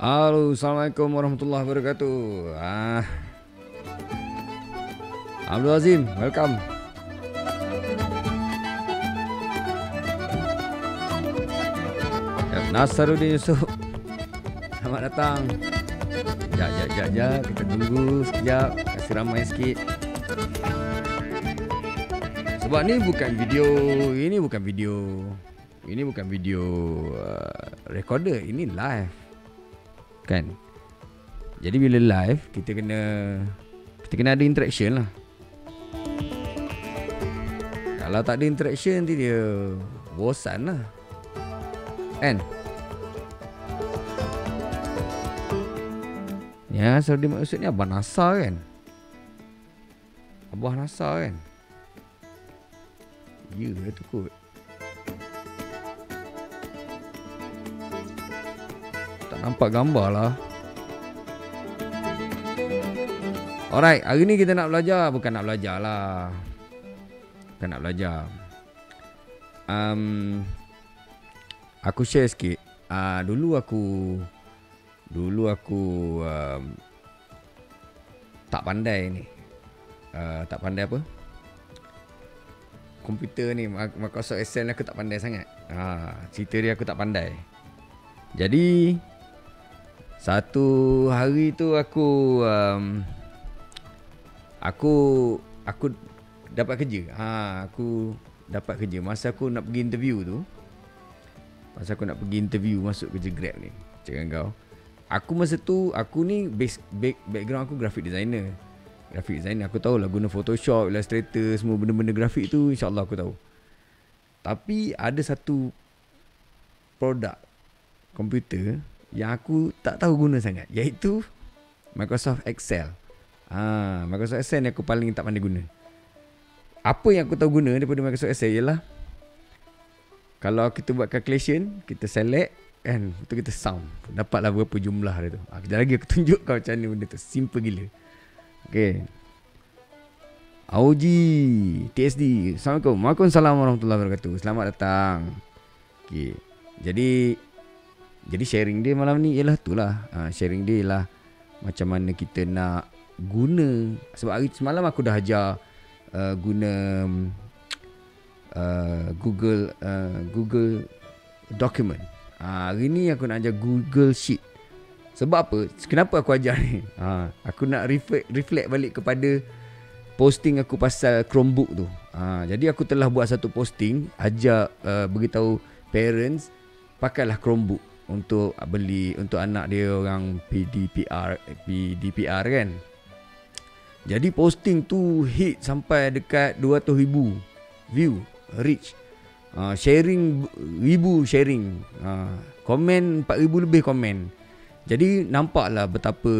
Halo, Assalamualaikum warahmatullahi wabarakatuh. Abdul Azim, welcome. Nasaruddin Yusuf, selamat datang. Sekejap, kita tunggu sekejap, kasih ramai sikit. Sebab ni bukan video recorder, ini live. Kan? Jadi bila live kita kena ada interaction lah. Kalau tak ada interaction nanti dia bosan lah. Kan? Ya, Saudi maksudnya Abah Nasar kan? Abah Nasar kan? Ya, tu kot. Tak nampak gambar lah. Alright, hari ni kita nak belajar. Bukan nak belajar lah. Bukan nak belajar. Aku share sikit. Dulu aku tak pandai ni. Tak pandai apa? Komputer ni, Microsoft Excel ni aku tak pandai sangat. Cerita dia aku tak pandai. Jadi satu hari tu aku dapat kerja. Aku dapat kerja masa aku nak pergi interview tu. Masa aku nak pergi interview masuk kerja Grab ni. Cakap kau. Aku masa tu, aku ni background aku graphic designer. Graphic designer, aku tahulah guna Photoshop, Illustrator, semua benda-benda grafik tu insyaAllah aku tahu. Tapi ada satu produk komputer yang aku tak tahu guna sangat, iaitu Microsoft Excel. Microsoft Excel ni aku paling tak pandai guna. Apa yang aku tahu guna daripada Microsoft Excel ialah kalau kita buat calculation, kita select kan, betul kita sum, dapatlah berapa jumlah dia tu. Kejap lagi aku tunjuk kau macam mana benda tu, simple gila. Okay. Auji TSD, Assalamualaikum. Waalaikumsalam warahmatullahi wabarakatuh. Selamat datang. Okay. Jadi sharing dia malam ni ialah itulah. Sharing dia ialah macam mana kita nak guna. Sebab hari semalam aku dah ajar guna Google Document. Hari ni aku nak ajar Google Sheet. Sebab apa? Kenapa aku ajar ni? Aku nak reflect balik kepada posting aku pasal Chromebook tu. Jadi aku telah buat satu posting, ajak beritahu parents pakailah Chromebook untuk beli untuk anak dia orang PDPR kan. Jadi posting tu hit sampai dekat 200,000 view, reach. Sharing 1,000 sharing. Komen 4,000 lebih komen. Jadi nampaklah betapa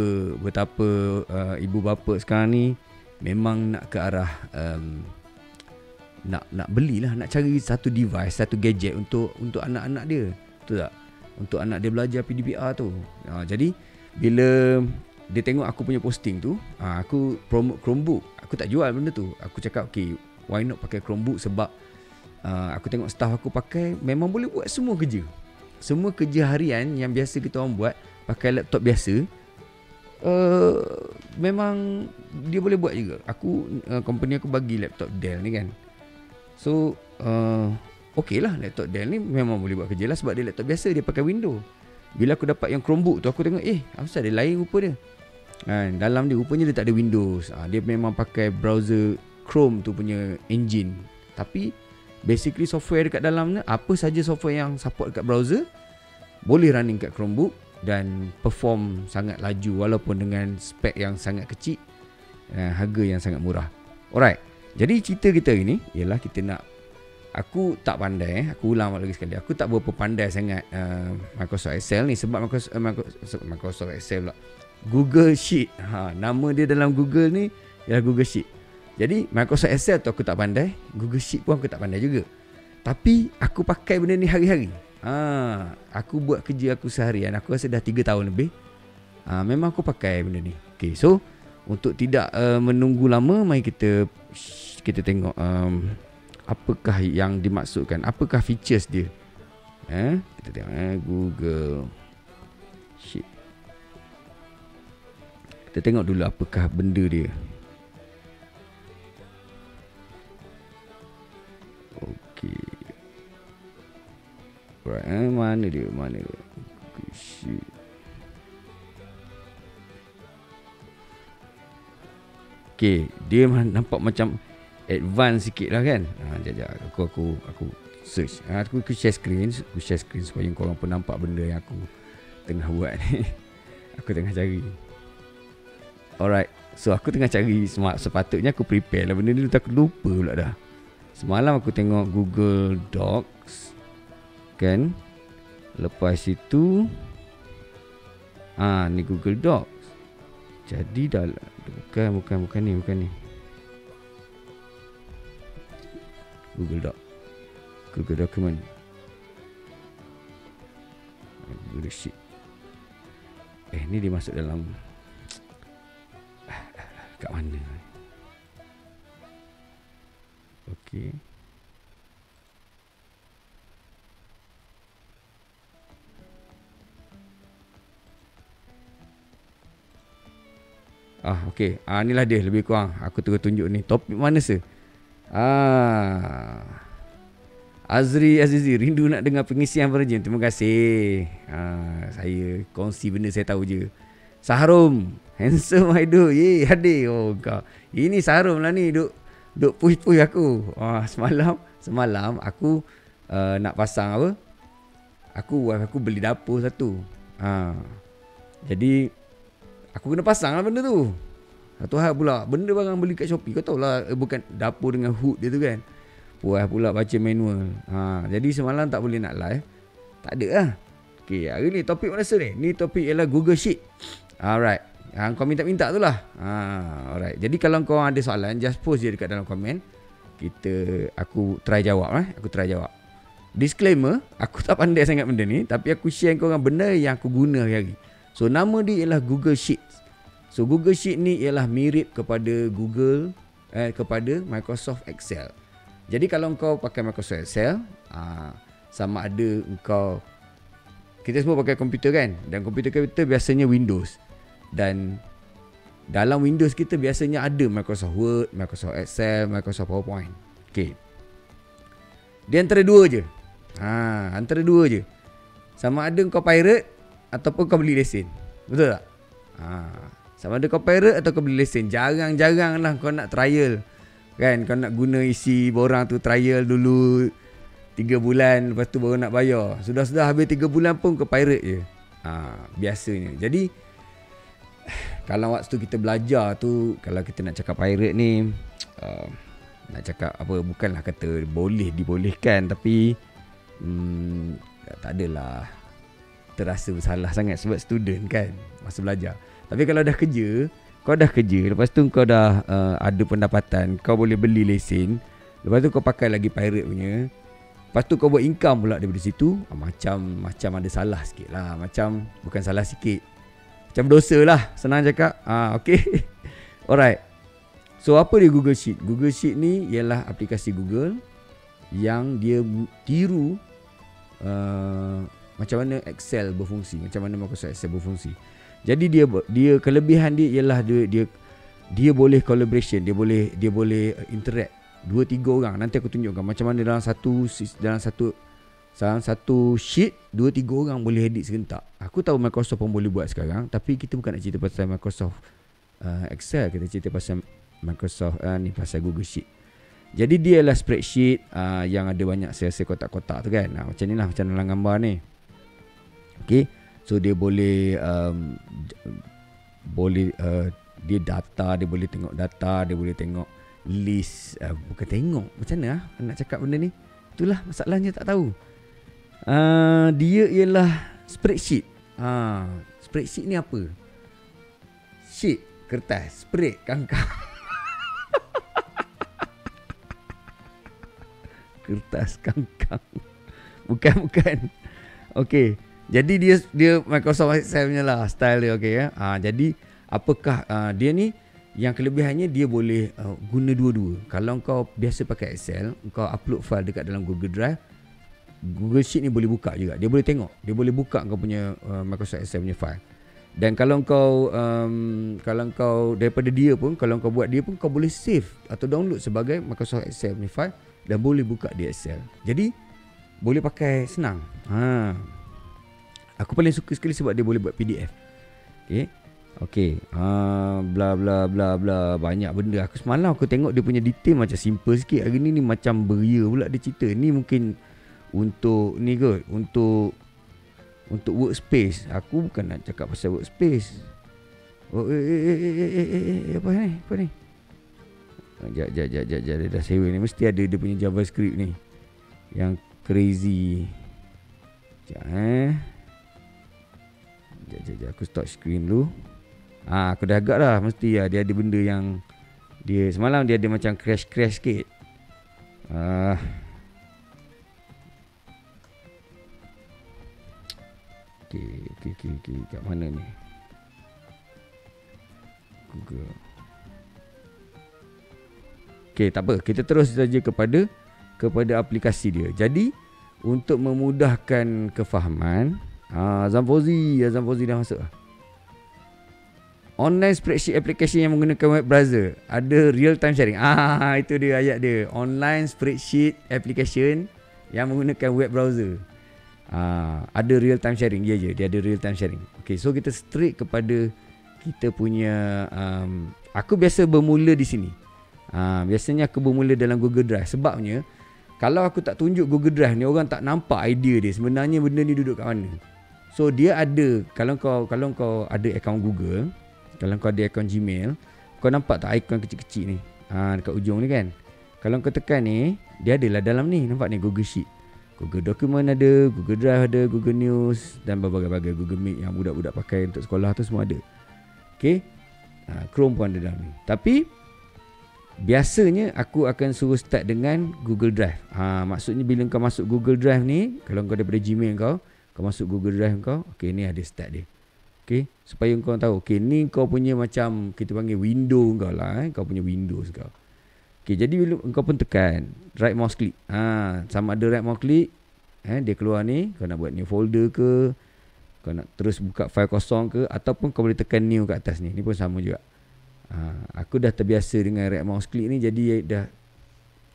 ibu bapa sekarang ni memang nak ke arah nak belilah, nak cari satu device, satu gadget untuk anak-anak dia. Betul tak? Untuk anak dia belajar PDPR tu. Jadi bila dia tengok aku punya posting tu, aku promote Chromebook. Aku tak jual benda tu. Aku cakap okay, why not pakai Chromebook, sebab aku tengok staff aku pakai, memang boleh buat semua kerja. Semua kerja harian yang biasa kita orang buat pakai laptop biasa, memang dia boleh buat juga. Company aku bagi laptop Dell ni kan. So okey lah, laptop Dell ni memang boleh buat kerja lah, sebab dia laptop biasa, dia pakai Windows. Bila aku dapat yang Chromebook tu, aku tengok asal dia lain rupa dia. Dalam dia rupanya dia tak ada Windows. Dia memang pakai browser Chrome tu punya engine. Tapi basically software dekat dalam ni, apa saja software yang support dekat browser boleh running kat Chromebook dan perform sangat laju walaupun dengan spek yang sangat kecil, harga yang sangat murah. Alright. Jadi cerita kita ini ialah kita nak, aku tak pandai, aku ulang lagi sekali, aku tak berapa pandai sangat Microsoft Excel ni, sebab Microsoft Excel pula, Google Sheet. Nama dia dalam Google ni ialah Google Sheet. Jadi Microsoft Excel tu aku tak pandai, Google Sheet pun aku tak pandai juga. Tapi aku pakai benda ni hari-hari. Aku buat kerja aku seharian, aku rasa dah 3 tahun lebih. Memang aku pakai benda ni. Okay, so untuk tidak menunggu lama, mari kita tengok apakah yang dimaksudkan, apakah features dia. Kita tengok Google Sheet. Kita tengok dulu apakah benda dia. Okey. Right, mana dia? Sheet. Okey, dia nampak macam advance sikit lah kan. Sekejap. Aku search. Aku share screen supaya korang pun nampak benda yang aku tengah buat ni. Aku tengah cari. Alright. So aku tengah cari, sepatutnya aku prepare lah benda ni, aku lupa pula dah. Semalam aku tengok Google Docs kan. Lepas itu ni Google Docs. Jadi dah bukan ni. Google Doc, Google Document, Google Sheet. Ni dia masuk dalam kat mana? Okey. Okey. Inilah dia lebih kurang. Aku terus tunjuk ni. Topik mana se? Azri Azizi, rindu nak dengar pengisian Virgin. Terima kasih. Saya kongsi benda saya tahu je. Sahrum, handsome idol. Hadir. Kau. Ini Sahrum lah ni, duk push aku. Semalam aku nak pasang apa? Aku beli dapur satu. Jadi aku kena pasang lah benda tu. Satu hal pula, benda barang beli kat Shopee, kau tahu lah, bukan dapur dengan hood dia tu kan. Puas pula baca manual. Jadi semalam tak boleh nak live. Tak ada lah. Okay, hari ni topik mana ni? Ni topik ialah Google Sheet. Alright. Kau minta tu lah. Alright. Jadi kalau kau ada soalan, just post je dekat dalam komen. Aku try jawab. Aku try jawab. Disclaimer, aku tak pandai sangat benda ni, tapi aku share kau orang benda yang aku guna hari-hari. So nama dia ialah Google Sheets. So Google Sheet ni ialah mirip kepada kepada Microsoft Excel. Jadi kalau kau pakai Microsoft Excel, sama ada kita semua pakai komputer kan, dan komputer kita biasanya Windows, dan dalam Windows kita biasanya ada Microsoft Word, Microsoft Excel, Microsoft PowerPoint. Okay, dia antara dua je. Sama ada kau pirate ataupun kau beli lesen. Betul tak? Sama ada kau pirate atau kau beli lesen. Jarang-jarang lah kau nak trial kan. Kau nak guna isi borang tu, trial dulu 3 bulan, lepas tu baru nak bayar. Sudah habis 3 bulan pun kau pirate je. Biasanya. Jadi kalau waktu kita belajar tu, kalau kita nak cakap pirate ni, nak cakap apa, bukanlah kata boleh dibolehkan, tapi tak adalah terasa bersalah sangat sebab student kan, masa belajar. Tapi kalau kau dah kerja, lepas tu kau dah ada pendapatan, kau boleh beli lesen, lepas tu kau pakai lagi pirate punya, lepas tu kau buat income pula daripada situ, macam ada salah sikit lah. Macam, bukan salah sikit, macam dosa lah, senang cakap. Okay. Alright. So apa dia Google Sheet? Google Sheet ni ialah aplikasi Google yang dia tiru macam mana Excel berfungsi, macam mana Microsoft Excel berfungsi. Jadi dia kelebihan dia ialah dia boleh collaboration, dia boleh interact 2-3 orang. Nanti aku tunjukkan macam mana dalam satu sheet 2-3 orang boleh edit serentak. Aku tahu Microsoft pun boleh buat sekarang, tapi kita bukan nak cerita pasal Microsoft Excel, kita cerita pasal Microsoft pasal Google Sheet. Jadi dia adalah spreadsheet yang ada banyak sel-sel kotak-kotak tu kan. Macam ni lah, macam dalam gambar ni. Okay. So dia boleh dia data, dia boleh tengok data, dia boleh tengok list, bukan tengok, macam mana nak cakap benda ni? Itulah masalahnya, tak tahu. Dia ialah spreadsheet. Spreadsheet ni apa? Sheet, kertas, spread, kangkang. Kertas, kangkang. Bukan. Okay. Jadi dia Microsoft Excel punya lah style dia, okay ya. Jadi apakah dia ni, yang kelebihannya dia boleh guna dua-dua. Kalau kau biasa pakai Excel, kau upload file dekat dalam Google Drive, Google Sheet ni boleh buka juga. Dia boleh tengok, dia boleh buka kau punya Microsoft Excel punya file. Dan kalau kau daripada dia pun, kalau kau buat dia pun, kau boleh save atau download sebagai Microsoft Excel ni file dan boleh buka di Excel. Jadi boleh pakai senang. Aku paling suka sekali sebab dia boleh buat PDF. Okey. Bla bla bla bla, banyak benda. Semalam aku tengok dia punya detail macam simple sikit. Hari ni macam beria pula dia cerita. Ni mungkin untuk ni kot, untuk workspace. Aku bukan nak cakap pasal workspace. Apa ni? Sekejap, dia dah sewa ni. Mesti ada dia punya JavaScript ni yang crazy. Sekejap, aku stop screen dulu. Aku dah agak dah. Mesti lah dia ada benda yang dia semalam dia ada macam crash sikit. Okay. Kat mana ni? Google. Okay, tak apa. Kita terus saja kepada aplikasi dia. Jadi, untuk memudahkan kefahaman, Azam Fauzi dah masuk. Online spreadsheet application yang menggunakan web browser ada real time sharing. Itu dia ayat dia. Online spreadsheet application yang menggunakan web browser. Ada real time sharing. Ya, dia ada real time sharing. Okay, so kita straight kepada kita punya aku biasa bermula di sini. Biasanya aku bermula dalam Google Drive. Sebabnya kalau aku tak tunjuk Google Drive ni, orang tak nampak idea dia. Sebenarnya benda ni duduk kat mana. So dia ada, kalau kau ada akaun Google, kalau kau ada akaun Gmail, kau nampak tak ikon kecil-kecil ni? Dekat ujung ni kan. Kalau kau tekan ni, dia adalah dalam ni. Nampak ni Google Sheet, Google Document ada, Google Drive ada, Google News dan berbagai-bagai, Google Meet yang budak-budak pakai untuk sekolah tu semua ada. Okay. Chrome pun ada dalam ni. Tapi biasanya aku akan suruh start dengan Google Drive. Maksudnya bila kau masuk Google Drive ni, kalau kau daripada Gmail kau masuk Google Drive kau, okay, ni ada start dia. Okay, supaya kau tahu, okay, ni kau punya macam kita panggil window kau lah, kau punya Windows kau. Okay, jadi bila kau pun tekan right mouse click, sama ada right mouse click, dia keluar ni, kau nak buat new folder ke, kau nak terus buka file kosong ke, ataupun kau boleh tekan new kat atas ni pun sama juga. Aku dah terbiasa dengan right mouse click ni, jadi dah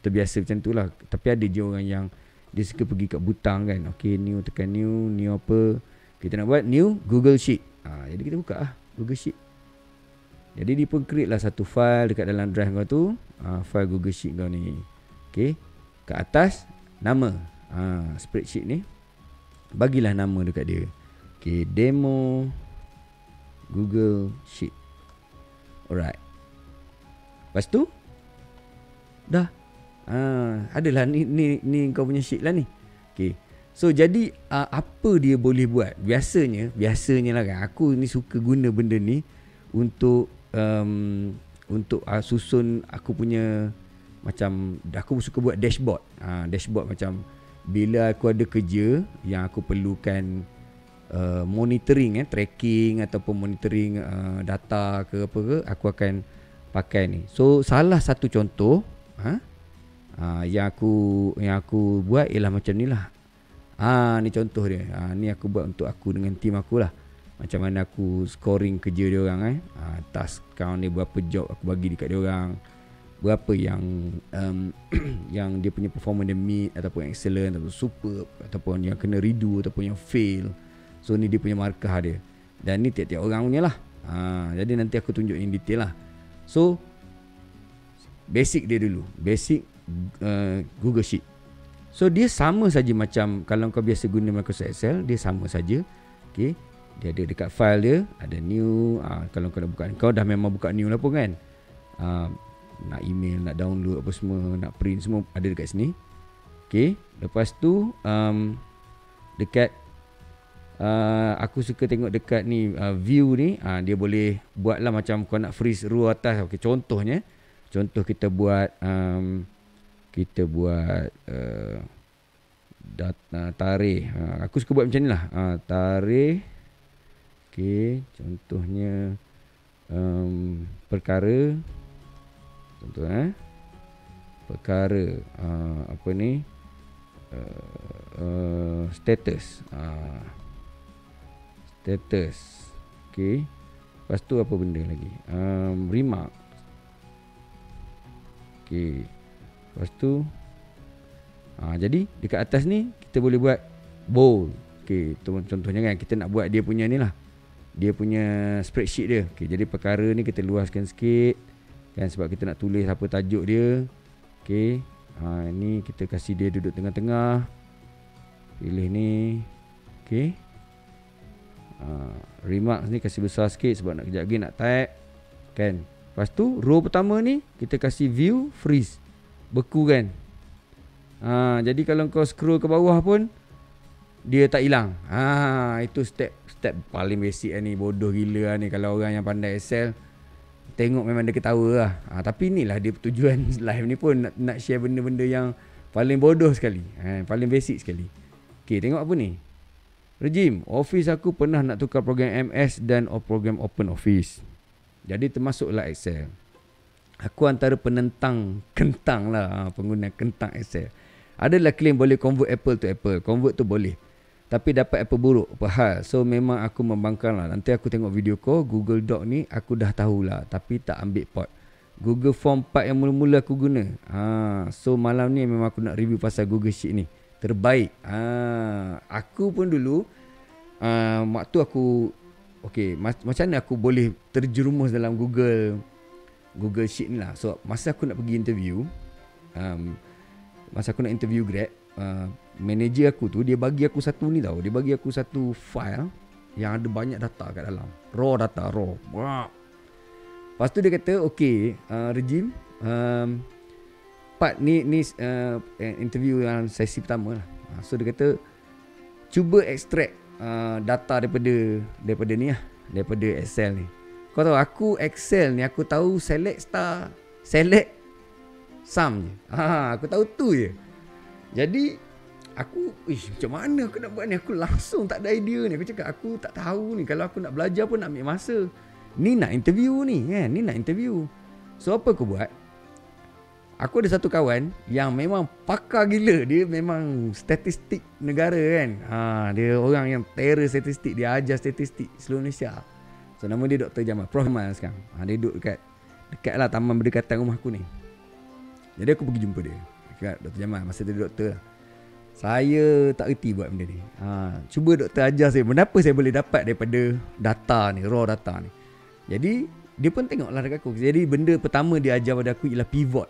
terbiasa macam tu lah. Tapi ada je orang yang dia suka pergi kat butang kan. Okay, new, tekan new apa, kita nak buat new Google Sheet. Jadi kita buka lah Google Sheet. Jadi dia pun create lah satu file dekat dalam drive kau tu, file Google Sheet kau ni. Okay, kat atas nama spreadsheet ni, bagilah nama dekat dia. Okay, demo Google Sheet. Alright. Lepas tu dah adalah ni kau punya sheet lah ni. Okay. So jadi apa dia boleh buat? Biasanya lah kan, aku ni suka guna benda ni untuk susun aku punya, macam aku suka buat dashboard. Dashboard macam bila aku ada kerja yang aku perlukan monitoring, tracking ataupun monitoring data ke apa ke, aku akan pakai ni. So salah satu contoh yang aku buat ialah macam ni lah. Ni contoh dia. Ni aku buat untuk aku dengan tim aku lah. Macam mana aku scoring kerja dia orang task count ni, berapa job aku bagi dekat dia orang, berapa yang yang dia punya performance dia meet ataupun excellent ataupun superb, ataupun yang kena redo ataupun yang fail. So ni dia punya markah dia. Dan ni tiap-tiap orang punya lah. Jadi nanti aku tunjuk in detail lah. So basic dia dulu. Basic Google Sheet. So dia sama saja macam kalau kau biasa guna Microsoft Excel, dia sama saja. Okay, dia ada dekat file dia ada new. Kalau kau nak buka, kau dah memang buka new lah pun kan. Nak email, nak download apa semua, nak print semua ada dekat sini. Okay, lepas tu dekat aku suka tengok dekat ni view ni, dia boleh buat lah macam kau nak freeze row atas. Okay, contoh kita buat data tarikh. Aku suka buat macam ni lah, tarikh. Okay, contohnya perkara. Contoh perkara apa ni, status. Okay. Lepas tu apa benda lagi? Remark. Okay. Lepas tu jadi dekat atas ni kita boleh buat bold. Okay, contohnya kan kita nak buat dia punya ni lah, dia punya spreadsheet dia. Okay, jadi perkara ni kita luaskan sikit kan, sebab kita nak tulis apa tajuk dia. Okay, ni kita kasih dia duduk tengah-tengah. Pilih ni. Okay, remarks ni kasih besar sikit sebab nak kejap lagi nak type kan. Lepas tu row pertama ni kita kasih view freeze, beku kan. Jadi kalau kau scroll ke bawah pun dia tak hilang. Itu step paling basic ni. Bodoh gila ni. Kalau orang yang pandai Excel tengok memang dia ketawa lah. Tapi inilah dia tujuan live ni pun, nak share benda-benda yang paling bodoh sekali, paling basic sekali. Okay, tengok apa ni. Regime Office aku pernah nak tukar program MS dan program Open Office, jadi termasuklah Excel. Aku antara penentang kentang lah, pengguna kentang Excel. Adalah claim boleh convert apple to apple. Convert tu boleh, tapi dapat apa buruk, apa hal. So memang aku membangkang lah. Nanti aku tengok video kau. Google Doc ni aku dah tahulah, tapi tak ambil part. Google Form part yang mula-mula aku guna. So malam ni memang aku nak review pasal Google Sheet ni. Terbaik. Aku pun dulu waktu aku macam mana aku boleh terjerumus dalam Google Sheet ni lah. So masa aku nak pergi interview, masa aku nak interview Grab, manager aku tu dia bagi aku satu ni tau. Dia bagi aku satu file yang ada banyak data kat dalam. Raw data, raw. Lepas tu dia kata, Regime, part ni interview yang sesi pertama lah. So dia kata cuba extract data daripada ni lah, daripada Excel ni. Kau tahu aku Excel ni aku tahu select star, select sum je. Aku tahu tu je. Jadi aku macam mana aku nak buat ni? Aku langsung tak ada idea ni. Aku cakap aku tak tahu ni. Kalau aku nak belajar pun nak ambil masa. Ni nak interview ni kan, ni nak interview. So apa aku buat? Aku ada satu kawan yang memang pakar gila. Dia memang statistik negara kan. Dia orang yang terror statistik. Dia ajar statistik seluruh Malaysia. So nama dia Dr. Jamal, Prof Jamal sekarang. Dia duduk dekat lah taman berdekatan rumah aku ni. Jadi aku pergi jumpa dia. Dekat Dr. Jamal, masa dia doktor lah. Saya tak reti buat benda ni. Cuba doktor ajar saya benda apa saya boleh dapat daripada data ni, raw data ni. Jadi dia pun tengoklah dekat aku. Jadi benda pertama dia ajar pada aku ialah pivot.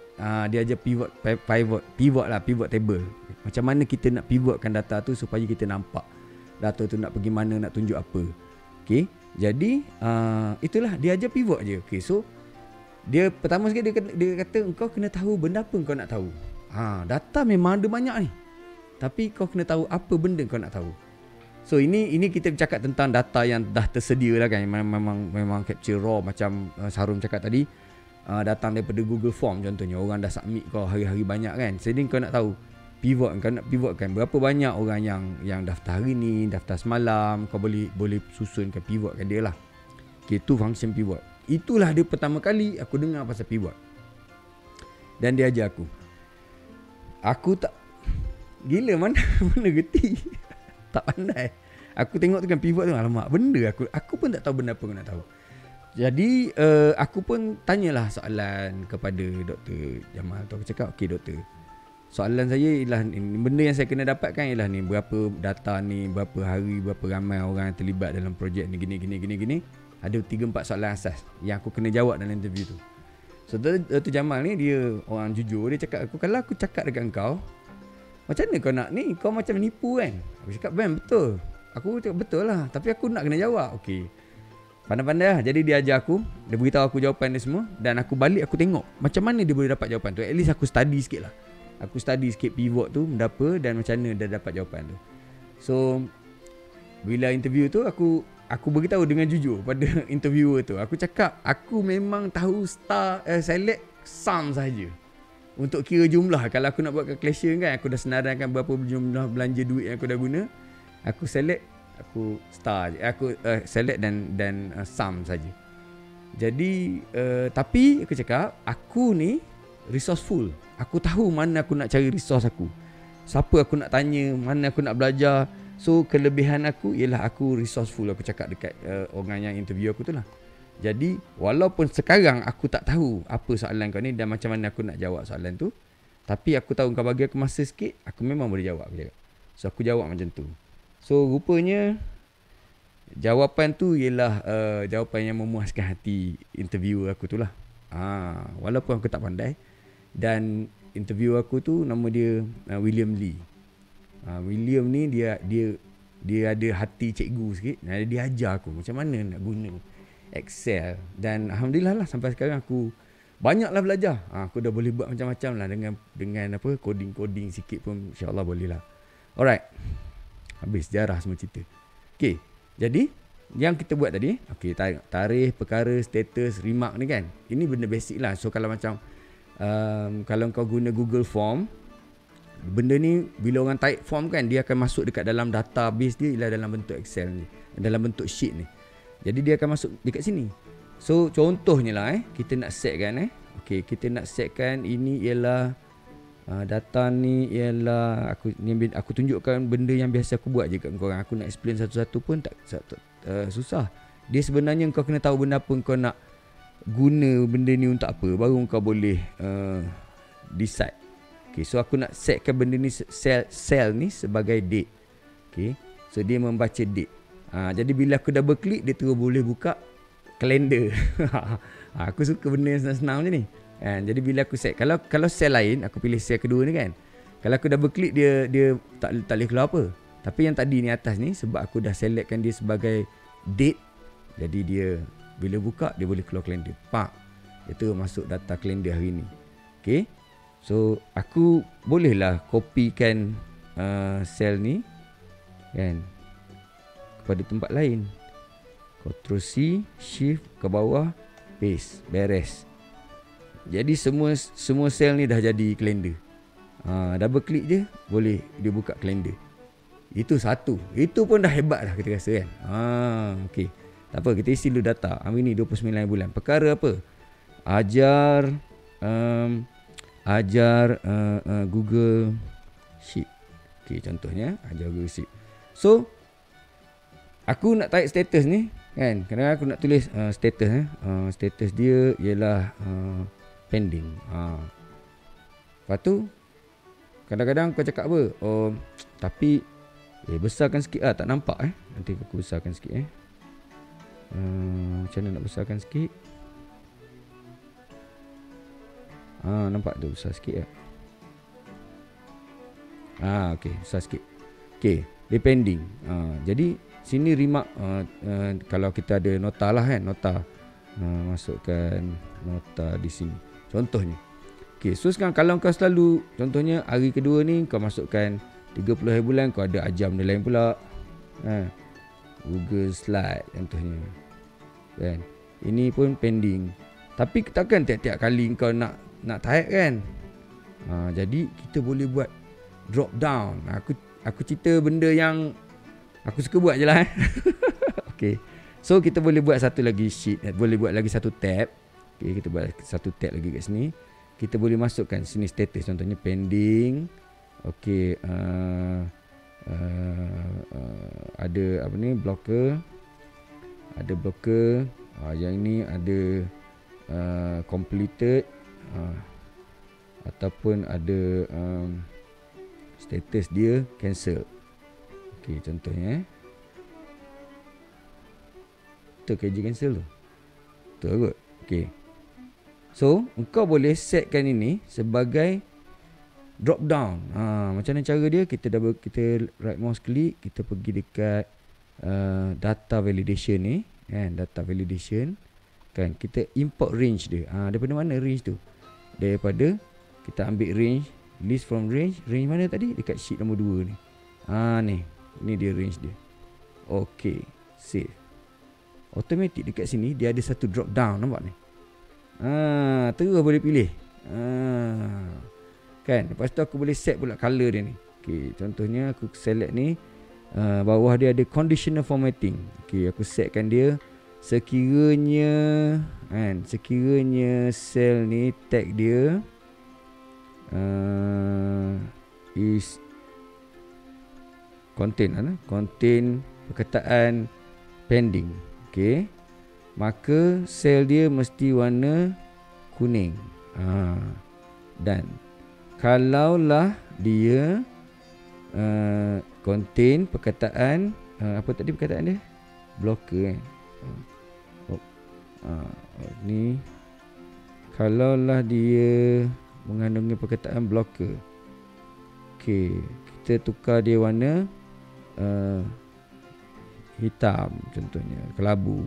Dia ajar pivot table. Macam mana kita nak pivotkan data tu supaya kita nampak data tu nak pergi mana, nak tunjuk apa. Okay. Jadi itulah dia ajar pivot je. Okay. So dia pertama sekali dia kata engkau kena tahu benda apa engkau nak tahu. Data memang ada banyak ni, tapi kau kena tahu apa benda kau nak tahu. So ini kita bercakap tentang data yang dah tersedia lah kan. Memang capture raw macam Sarum cakap tadi. Datang daripada Google Form contohnya. Orang dah submit kau hari-hari banyak kan. Jadi kau nak tahu pivot, kau nak pivotkan berapa banyak orang yang daftar hari ni, daftar semalam. Kau boleh susunkan pivotkan dia lah. Okay, tu function pivot. Itulah dia pertama kali aku dengar pasal pivot. Dan dia ajar aku. Aku tak gila mana reti. Tak pandai. Aku tengok tu kan pivot tu, alamak benda aku pun tak tahu benda apa aku nak tahu. Jadi aku pun tanyalah soalan kepada Dr. Jamal tu. Aku cakap, okey doktor, soalan saya ialah benda yang saya kena dapatkan ialah ni, berapa data ni, berapa hari, berapa ramai orang yang terlibat dalam projek ni, gini. Ada 3-4 soalan asas yang aku kena jawab dalam interview tu. So Dr. Jamal ni dia orang jujur. Dia cakap aku, kalau aku cakap dekat kau, macam mana kau nak ni? Kau macam nipu kan? Aku cakap, Ben, betul. Aku cakap, betul lah. Tapi aku nak kena jawab. Okey. Pandai-pandai lah. Jadi dia ajar aku. Dia beritahu aku jawapan dia semua. Dan aku balik, aku tengok macam mana dia boleh dapat jawapan tu. At least aku study sikit lah. Aku study sikit pivot tu, benda apa dan macam mana dia dapat jawapan tu. So, bila interview tu, aku beritahu dengan jujur pada interviewer tu. Aku cakap, aku memang tahu select sum saja. Untuk kira jumlah. Kalau aku nak buat calculation kan, aku dah senarankan berapa jumlah belanja duit yang aku dah guna. Aku select, aku star je. Aku select dan sum saja. Jadi tapi aku cakap, aku ni resourceful. Aku tahu mana aku nak cari resource aku. Siapa aku nak tanya, mana aku nak belajar. So kelebihan aku ialah aku resourceful. Aku cakap dekat orang yang interview aku tu lah. Jadi walaupun sekarang aku tak tahu apa soalan kau ni dan macam mana aku nak jawab soalan tu, tapi aku tahu kau bagi aku masa sikit, aku memang boleh jawab, aku cakap. So aku jawab macam tu. So rupanya jawapan tu ialah jawapan yang memuaskan hati interviewer aku tu lah. Walaupun aku tak pandai. Dan interview aku tu nama dia William Lee. William ni dia ada hati cikgu sikit. Dia ajar aku macam mana nak guna Excel. Dan alhamdulillah lah sampai sekarang aku banyaklah belajar. Aku dah boleh buat macam-macam lah dengan apa coding sikit pun insya-Allah boleh lah. Alright. Habis sejarah semua cerita. Okey. Jadi yang kita buat tadi, okey, tarikh, perkara, status, remark ni kan. Ini benda basic lah. So kalau macam kalau kau guna Google Form, benda ni bila orang type form kan, dia akan masuk dekat dalam database dia ialah dalam bentuk Excel ni, dalam bentuk sheet ni. Jadi dia akan masuk dekat sini. So contohnya lah kita nak setkan okey, kita nak setkan ini ialah data ni ialah aku tunjukkan benda yang biasa aku buat je kat korang. Aku nak explain satu-satu pun tak susah. Dia sebenarnya kau kena tahu benda apa kau nak guna benda ni untuk apa, baru kau boleh decide. Okay, so aku nak setkan benda ni sel ni sebagai date. Okay, so dia membaca date. Jadi bila aku double klik, dia terus boleh buka kalender. Aku suka benda yang senang-senang macam ni. Jadi bila aku set, kalau sel lain, aku pilih sel kedua ni kan. Kalau aku double klik, dia tak boleh keluar apa. Tapi yang tadi ni atas ni, sebab aku dah selectkan dia sebagai date, jadi dia bila buka, dia boleh keluar kalender. Dia terus masuk data kalender hari ni. Okay. So aku bolehlah copykan sel ni kan kepada tempat lain. Ctrl C, Shift ke bawah, paste, beres. Jadi semua sel ni dah jadi kalender. Double klik je boleh dia buka kalender. Itu satu. Itu pun dah hebat dah kita rasa kan. Okey. Tak apa, kita isi dulu data. Hari ni 29 bulan. Perkara apa? Ajar Google Sheet. Okey, contohnya ajar Google Sheet. So aku nak tarik status ni kan. Kadang-kadang aku nak tulis status status dia ialah pending. Lepas tu kadang-kadang kau cakap apa? Tapi besarkan sikit tak nampak Nanti aku besarkan sikit macam mana nak besarkan sikit? Nampak tu besar sikit okey, besar sikit. Okey, dia pending. Jadi sini remark kalau kita ada nota lah kan, nota. Masukkan nota di sini. Contohnya. Okey, so sekarang kalau kau selalu, contohnya hari kedua ni kau masukkan 30 hari bulan, kau ada ajam dia lain pula. Google Slide contohnya. Kan? Ini pun pending. Tapi takkan tiap-tiap kali kau nak type kan. Jadi kita boleh buat drop down. Aku cerita benda yang aku suka buat je lah. Okay. So kita boleh buat satu lagi sheet, boleh buat lagi satu tab. Okay, kita buat satu tab lagi kat sini. Kita boleh masukkan sini status, contohnya pending. Okay, ada apa ni, blocker. Ada blocker. Yang ni ada completed. Ataupun ada status dia cancel. Okay, contohnya tu KJ cancel tu. Betul kot. Okay. So engkau boleh setkan ini sebagai drop down. Macam mana cara dia? Kita right mouse klik, kita pergi dekat data validation ni kan, data validation kan, kita import range dia. Daripada mana range tu? Daripada kita ambil range, list from range. Range mana tadi? Dekat sheet nombor 2 ni. Ni dia range dia. Okay, save. Automatic dekat sini dia ada satu drop down, nampak ni? Terus boleh pilih. Kan? Lepas tu aku boleh set pula color dia ni. Okay, contohnya aku select ni, bawah dia ada conditional formatting. Okay, aku setkan dia sekiranya sel ni tag dia is contain perkataan pending. Okey. Maka sel dia mesti warna kuning. Dan kalaulah dia contain perkataan apa tadi perkataan dia? Blocker kan. Ni kalaulah dia mengandungi perkataan blocker. Okey, kita tukar dia warna hitam contohnya, kelabu.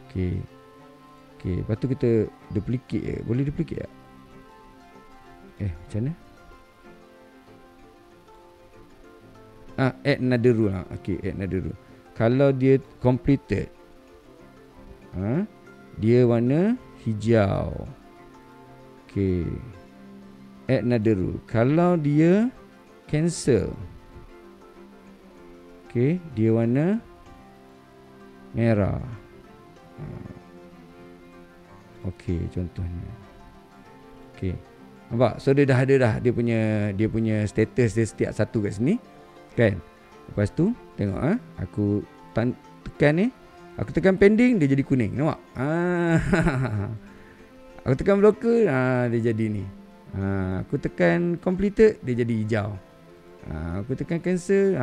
Okey. Lepas tu kita duplicate. Boleh duplicate tak? Macam mana? Add another rule. Okey, add another rule. Kalau dia completed, dia warna hijau. Okey. Add another rule. Kalau dia cancel, okey, dia warna merah. Okey, contohnya. Okey. Nampak? So dia dah ada dah dia punya status dia setiap satu kat sini. Kan? Lepas tu tengok aku tekan ni, aku tekan pending dia jadi kuning. Nampak? Aku tekan blocker dia jadi ni. Aku tekan completed dia jadi hijau. Aku tekan cancel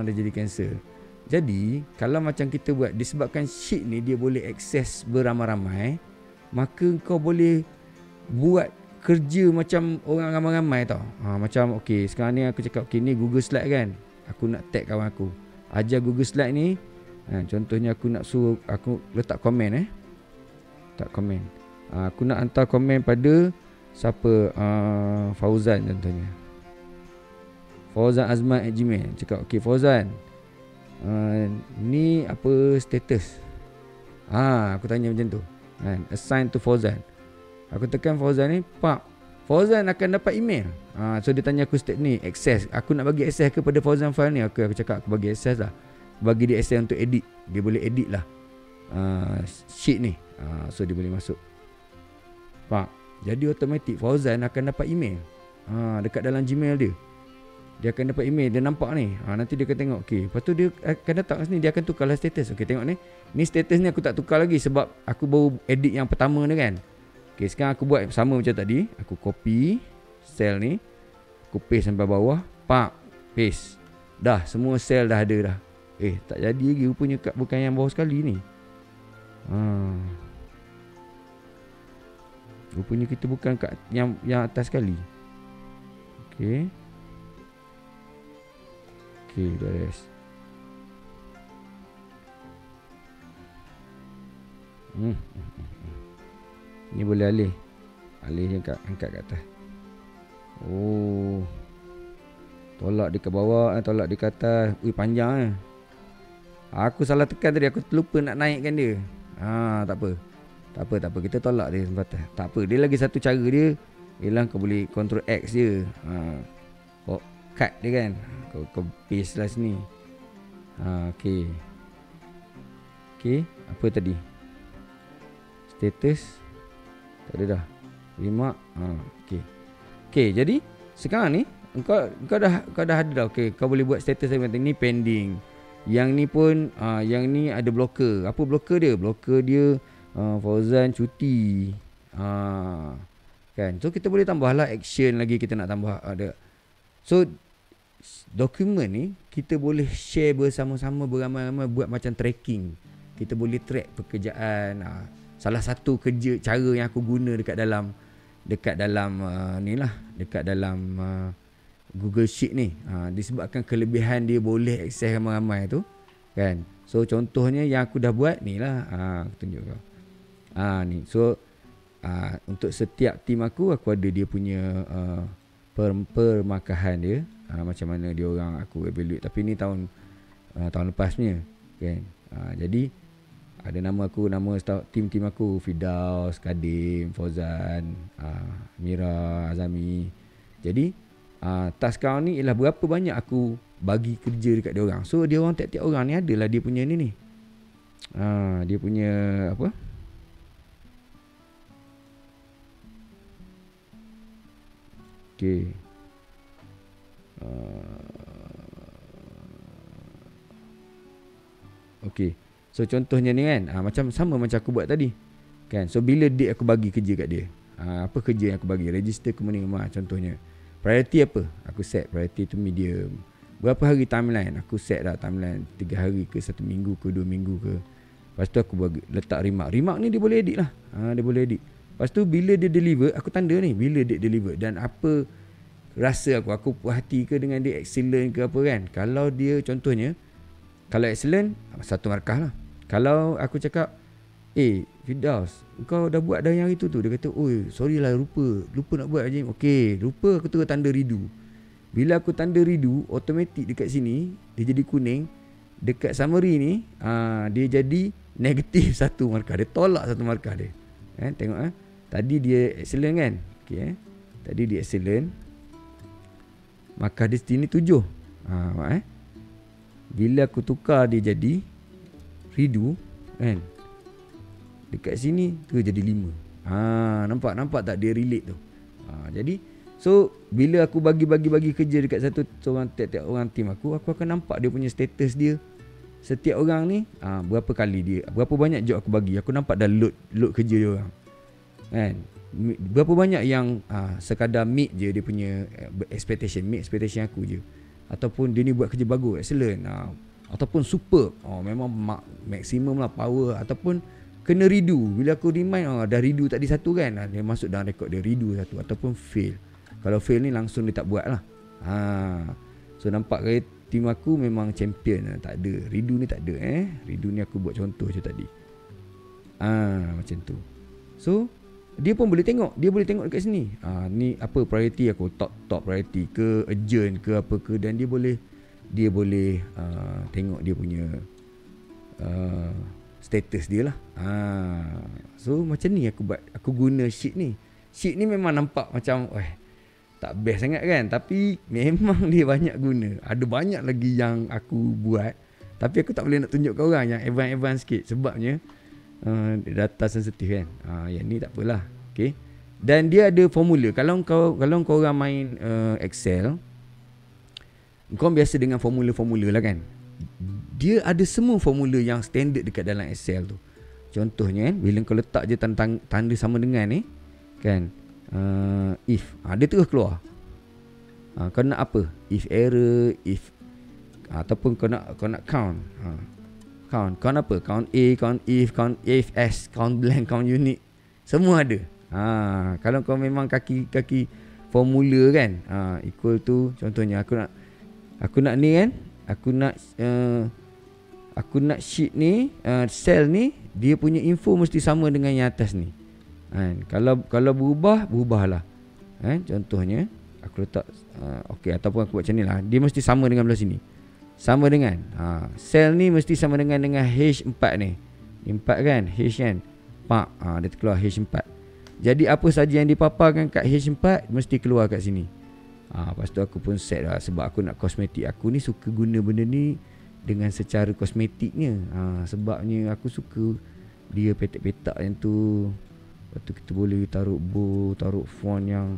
dia jadi cancel. Jadi kalau macam kita buat, disebabkan sheet ni dia boleh akses beramai-ramai, maka kau boleh buat kerja macam orang ramai-ramai tau. Macam okey, sekarang ni aku cakap okey ni Google Slide kan. Aku nak tag kawan aku. Ajar Google Slide ni. Contohnya aku nak suruh aku letak komen letak komen. Aku nak hantar komen pada siapa? Fauzan contohnya. Fauzan Azman @gmail. Cakap okey Fauzan, ni apa status? Aku tanya macam tu. Assign to Fauzan. Aku tekan Fauzan ni, pak, Fauzan akan dapat email. So dia tanya aku step ni, access. Aku nak bagi access kepada Fauzan file ni. Aku cakap aku bagi access lah. Bagi dia access untuk edit. Dia boleh edit lah sheet ni. So dia boleh masuk. Pak, jadi automatic Fauzan akan dapat email dekat dalam Gmail dia. Dia akan dapat email. Dia nampak ni. Nanti dia akan tengok. Okay. Lepas tu dia akan datang kat sini. Dia akan tukarlah status. Okay, tengok ni. Ni status ni aku tak tukar lagi sebab aku baru edit yang pertama ni kan. Okay, sekarang aku buat sama macam tadi. Aku copy sel ni. Aku paste sampai bawah. Pak. Paste. Dah. Semua sel dah ada dah. Tak jadi lagi. Rupanya bukan yang bawah sekali ni. Rupanya kita bukan kat yang atas sekali. Okay. Okay, beres. Ni boleh alih. Alih yang angkat kat atas. Tolak dia ke bawah, tolak dia ke atas. Panjang . Aku salah tekan tadi. Aku terlupa nak naikkan dia. Tak apa. Kita tolak dia sampai atas. Tak apa. Dia lagi satu cara dia. Ialah kau boleh control X je. Kau cut dia kan. Kau paste lah sini. Okay. Apa tadi? Status. Tak ada dah. Remark. Okay. Jadi sekarang ni kau dah ada dah. Okay. Kau boleh buat status ni pending. Yang ni pun yang ni ada blocker. Apa blocker dia? Blocker dia Fauzan cuti. Kan. So kita boleh tambahlah action lagi. Kita nak tambah ada. So dokumen ni kita boleh share bersama-sama beramai-ramai, buat macam tracking. Kita boleh track pekerjaan. Salah satu cara yang aku guna dekat dalam ni lah, dekat dalam Google Sheet ni. Disebabkan kelebihan dia boleh akses ramai-ramai tu kan. So contohnya yang aku dah buat ni lah. Aku tunjuk kau. Ni. So untuk setiap tim aku ada dia punya permakahan dia. Macam mana dia orang aku evaluate. Tapi ni tahun lepas punya kan. Jadi ada nama aku, nama tim aku, Fidaus, Kadim, Fauzan, Mira, Azami. Jadi task sekarang ni ialah berapa banyak aku bagi kerja dekat dia orang. So dia orang tiap-tiap orang ni adalah dia punya ni. Dia punya apa? Okay. Okey. So contohnya ni kan, macam sama macam aku buat tadi. Kan? So bila date aku bagi kerja kat dia. Apa kerja yang aku bagi? Register kemuning rumah contohnya. Priority apa? Aku set priority tu medium. Berapa hari timeline? Aku set dah timeline 3 hari ke 1 minggu ke 2 minggu ke. Lepas tu aku letak remark. Remark ni dia boleh edit lah. Dia boleh edit. Lepas tu bila dia deliver, aku tanda ni bila dia deliver dan apa rasa aku puas hati ke dengan dia, excellent ke apa kan. Kalau dia contohnya, kalau excellent, 1 markah lah. Kalau aku cakap, Firdaus, kau dah buat dah yang itu tu. Dia kata, sorry lah, lupa nak buat je. Okay, lupa, aku terus tanda redo. Bila aku tanda redo, automatic dekat sini dia jadi kuning. Dekat summary ni dia jadi negatif 1 markah. Dia tolak 1 markah dia. Tengok tadi dia excellent kan. Okay, tadi dia excellent, markah dia sini 7. Bila aku tukar dia jadi redo kan, dekat sini tu jadi 5. Nampak tak dia relate tu. Jadi so bila aku bagi kerja dekat satu seorang, tiap-tiap orang tim aku akan nampak dia punya status dia. Setiap orang ni berapa kali dia, berapa banyak job aku bagi, aku nampak dah load kerja dia orang. Kan? Berapa banyak yang sekadar meet je dia punya expectation aku je. Ataupun dia ni buat kerja bagus, excellent, ataupun super, memang maksimum lah power, ataupun kena redo. Bila aku remind, dah redo tadi 1 kan, dia masuk dalam rekod dia redo 1, ataupun fail. Kalau fail ni langsung dia tak buat lah. So nampak ke tim aku memang champion lah. Tak ada redo ni, tak ada. Redo ni aku buat contoh je tadi. Macam tu. So dia pun boleh tengok. Dia boleh tengok dekat sini. Ni apa priority aku, top priority ke, urgent ke apa ke. Dan dia boleh tengok dia punya status dia lah. So macam ni aku buat. Aku guna sheet ni. Sheet ni memang nampak macam tak best sangat kan, tapi memang dia banyak guna. Ada banyak lagi yang aku buat, tapi aku tak boleh nak tunjuk ke orang yang advance sikit. Sebabnya data sensitif kan. Yang ni tak apalah. Okay. Dan dia ada formula. Kalau kau orang main Excel, kau biasa dengan formula-formula lah kan. Dia ada semua formula yang standard dekat dalam Excel tu. Contohnya kan, bila kau letak je tanda sama dengan ni kan, if dia terus keluar. Kau nak apa? If error, if ataupun kau nak count. Count apa? Count A, count if, count if s, count blank, count unit. Semua ada. Kalau kau memang kaki formula kan, equal to, contohnya aku nak ni kan, aku nak sheet ni, cell ni, dia punya info mesti sama dengan yang atas ni. Kalau berubahlah. Contohnya aku letak okey, ataupun aku buat macam ni lah. Dia mesti sama dengan belah sini. Sama dengan sel ni mesti sama dengan H4 ni. 4 kan, H kan. Pak, dia keluar H4. Jadi apa saja yang dipaparkan kat H4 mesti keluar kat sini. Lepas tu aku pun set lah, sebab aku nak kosmetik. Aku ni suka guna benda ni dengan secara kosmetiknya. Sebabnya aku suka dia petak-petak yang tu. Lepas tu kita boleh taruh bow, taruh font yang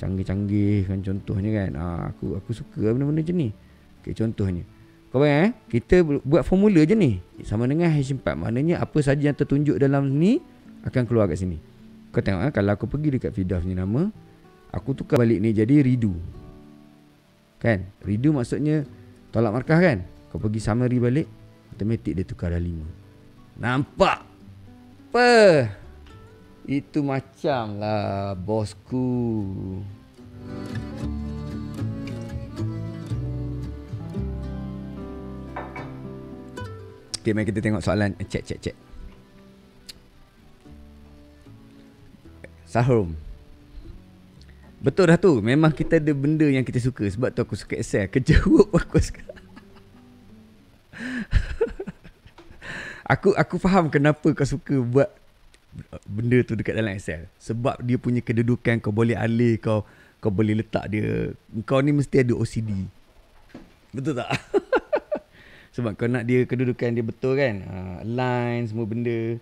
canggih-canggih kan, contohnya kan. Aku suka benda-benda macam ni. Okay, contohnya kau bayang kita buat formula je ni, sama dengan H4. Maknanya apa saja yang tertunjuk dalam ni akan keluar kat sini. Kau tengok kalau aku pergi dekat Firdaus ni nama, aku tukar balik ni jadi redo. Kan? Redo maksudnya tolak markah kan. Kau pergi summary balik, automatic dia tukar dah 5. Nampak? Apa? Itu macam lah bosku. Okay, mari kita tengok soalan. Cek. Sahrum. Betul dah tu. Memang kita ada benda yang kita suka. Sebab tu aku suka Excel. Kerja work aku suka. Aku faham kenapa kau suka buat benda tu dekat dalam Excel. Sebab dia punya kedudukan, kau boleh alih, kau boleh letak dia. Kau ni mesti ada OCD. Betul tak? Sebab kau nak dia kedudukan dia betul kan, align semua benda.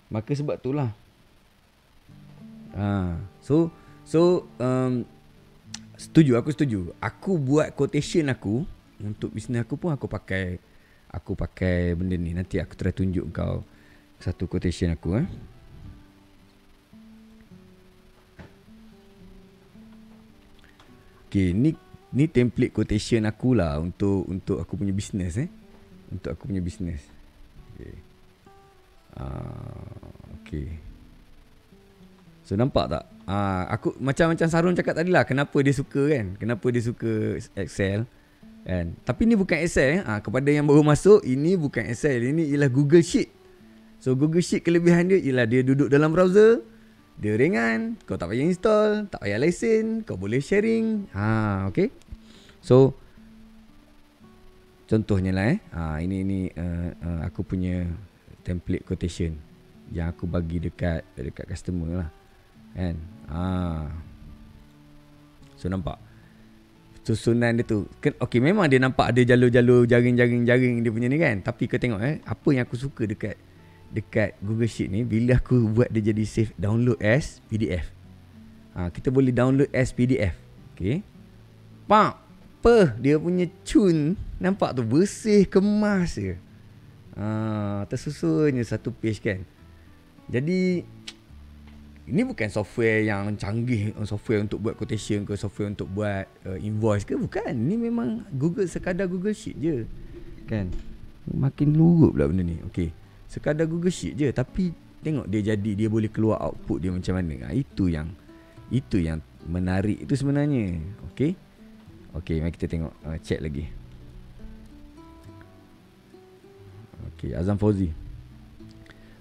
Maka sebab tu lah. So setuju. Aku buat quotation aku untuk bisnes aku pun aku pakai aku pakai benda ni. Nanti aku try tunjuk kau satu quotation aku. Okay, ni template quotation aku lah untuk aku punya business Untuk aku punya business. Okay. Okay. So nampak tak? Aku macam Sarun cakap tadi lah, kenapa dia suka kan? Kenapa dia suka Excel kan? Tapi ni bukan Excel kepada yang baru masuk, ini bukan Excel, ini ialah Google Sheet. So Google Sheet kelebihan dia ialah dia duduk dalam browser, dia ringan, kau tak payah install, tak payah lesen, kau boleh sharing. Okay. So contohnya lah ini aku punya template quotation yang aku bagi dekat customer lah kan. So nampak susunan dia tu. Okay, memang dia nampak ada jalur-jalur jaring dia punya ni kan. Tapi kau tengok apa yang aku suka dekat Google Sheet ni, bila aku buat dia jadi save download as PDF. Kita boleh download as PDF. Okay. Dia punya cun nampak tu bersih, kemas je. Tersusunnya satu page kan. Jadi ini bukan software yang canggih, software untuk buat quotation ke, software untuk buat invoice ke, bukan. Ini memang sekadar Google Sheet je kan. Makin lurut pula benda ni. Okay, sekadar Google Sheet je, tapi tengok dia boleh keluar output dia macam mana. Itu yang menarik itu sebenarnya. Okay, mari kita tengok, check lagi. Okay, Azam Fauzi,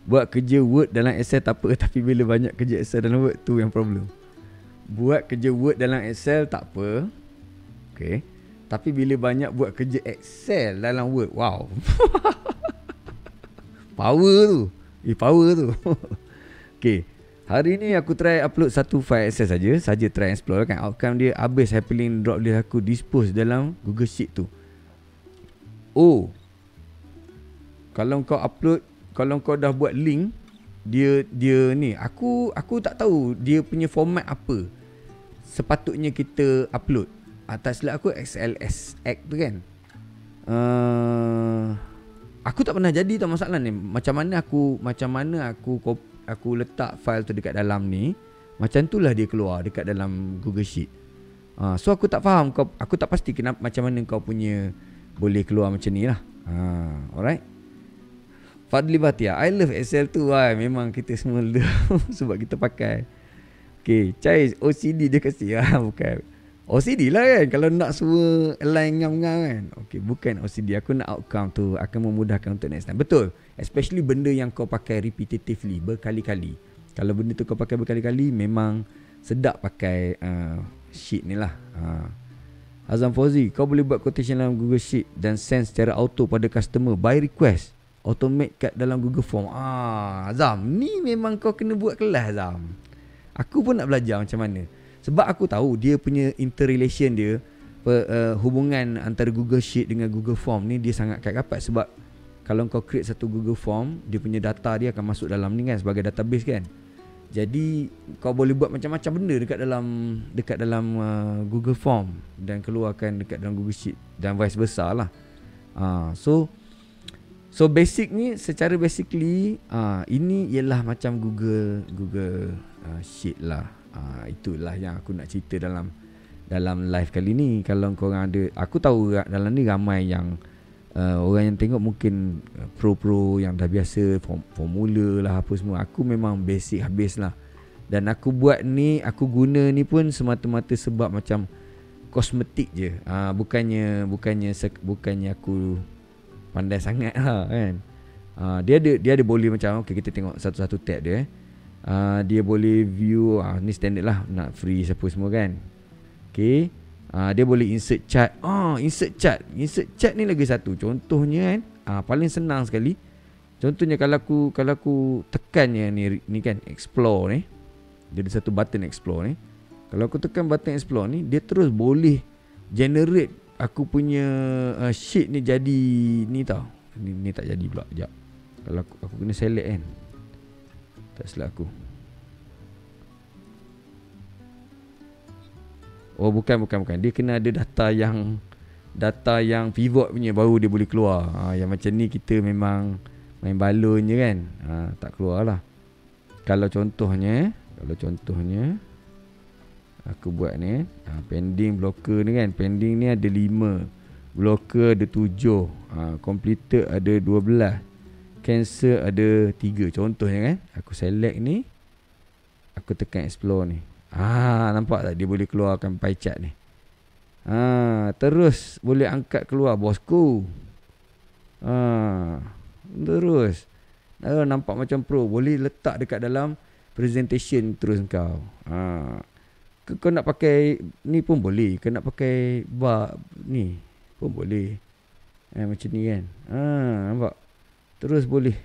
buat kerja Word dalam Excel tak apa, tapi bila banyak kerja Excel dalam Word, tu yang problem. Buat kerja Word dalam Excel tak apa, okay, tapi bila banyak buat kerja Excel dalam Word, wow. Power tu. Okay, hari ni aku try upload satu file Excel saja try explore kan. Outcome dia habis hyperlink drop list aku dispose dalam Google Sheet tu. Kalau kau dah buat link, dia ni aku tak tahu dia punya format apa sepatutnya kita upload. Tak silap aku XLSX tu kan. Aku tak pernah jadi tau masalah ni. Macam mana aku letak file tu dekat dalam ni, macam itulah dia keluar dekat dalam Google Sheet. So aku tak faham, aku tak pasti kenapa, macam mana kau punya boleh keluar macam ni lah. Alright. Fadli Batia, I love Excel tu memang kita semua sebab kita pakai. Okay, Cai OCD dia kasi bukan OCD lah kan, kalau nak semua align ngam-ngam kan. Okay, bukan OCD, aku nak outcome tu akan memudahkan untuk next time. Betul, especially benda yang kau pakai repetitively, berkali-kali. Kalau benda tu kau pakai berkali-kali, memang sedap pakai sheet ni lah. Azam Fauzi, kau boleh buat quotation dalam Google Sheet dan send secara auto pada customer by request, automate kat dalam Google Form. Azam, ni memang kau kena buat kelas Azam. Aku pun nak belajar macam mana. Sebab aku tahu dia punya interrelation dia, hubungan antara Google Sheet dengan Google Form ni dia sangat rapat. Sebab kalau kau create satu Google Form, dia punya data dia akan masuk dalam ni kan, sebagai database kan. Jadi kau boleh buat macam-macam benda dekat dalam Google Form dan keluarkan dekat dalam Google Sheet dan vice versa lah. So basic ni, secara basically ini ialah macam Google Sheet lah. Itulah yang aku nak cerita dalam live kali ni. Kalau korang ada, aku tahu dalam ni ramai yang orang yang tengok mungkin pro yang dah biasa formula lah apa semua. Aku memang basic habis lah. Dan aku buat ni, aku guna ni pun semata-mata sebab macam kosmetik je. Bukannya aku pandai sangat lah kan. Dia ada boleh macam, okay, kita tengok satu-satu tab dia. Dia boleh view, ni standard lah, nak free siapa semua kan. Okay, dia boleh insert chart. Insert chart ni lagi satu. Contohnya kan, paling senang sekali. Contohnya kalau aku tekan yang ni kan, explore ni. Dia ada satu button explore ni. Kalau aku tekan button explore ni, dia terus boleh generate aku punya sheet ni jadi ni tau. Ni tak jadi pula. Sekejap. Kalau aku kena select kan. Tak silap aku. Bukan. Dia kena ada data yang data yang pivot punya baru dia boleh keluar. Yang macam ni kita memang main balon je kan. Tak keluar lah. Kalau contohnya aku buat ni pending blocker ni kan. Pending ni ada 5, blocker ada 7, completed ada 12, cancel ada 3. Contohnya kan, aku select ni, aku tekan explore ni. Nampak tak dia boleh keluarkan pie chart ni. Terus boleh angkat keluar bosku. Terus nampak macam pro. Boleh letak dekat dalam presentation terus kau. Kau nak pakai ni pun boleh. Kau nak pakai bar ni pun boleh. Macam ni kan. Nampak? Terus boleh.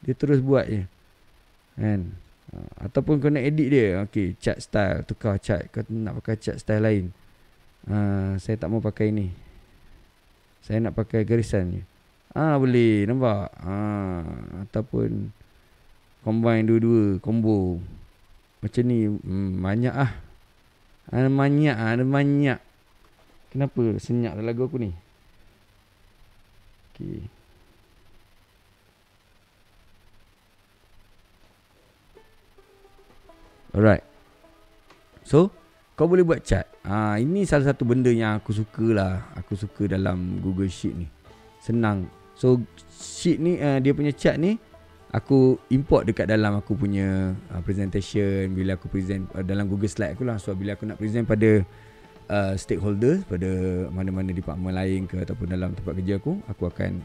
Dia terus buat je. Kan? Ataupun kau nak edit dia. Okay, chart style. Tukar chart. Kau nak pakai chart style lain. Saya tak mau pakai ni. Saya nak pakai garisan je. Boleh. Nampak? Ataupun combine dua-dua. Combo. Macam ni. Banyak lah. Ada banyak. Kenapa senyap dalam lagu aku ni? Okay. Alright. So, kau boleh buat chart. Ini salah satu benda yang aku suka lah. Aku suka dalam Google Sheet ni. Senang. So, sheet ni, dia punya chart ni, aku import dekat dalam aku punya presentation. Bila aku present dalam Google Slide aku lah. So, bila aku nak present pada stakeholder, pada mana-mana department lain ke ataupun dalam tempat kerja aku akan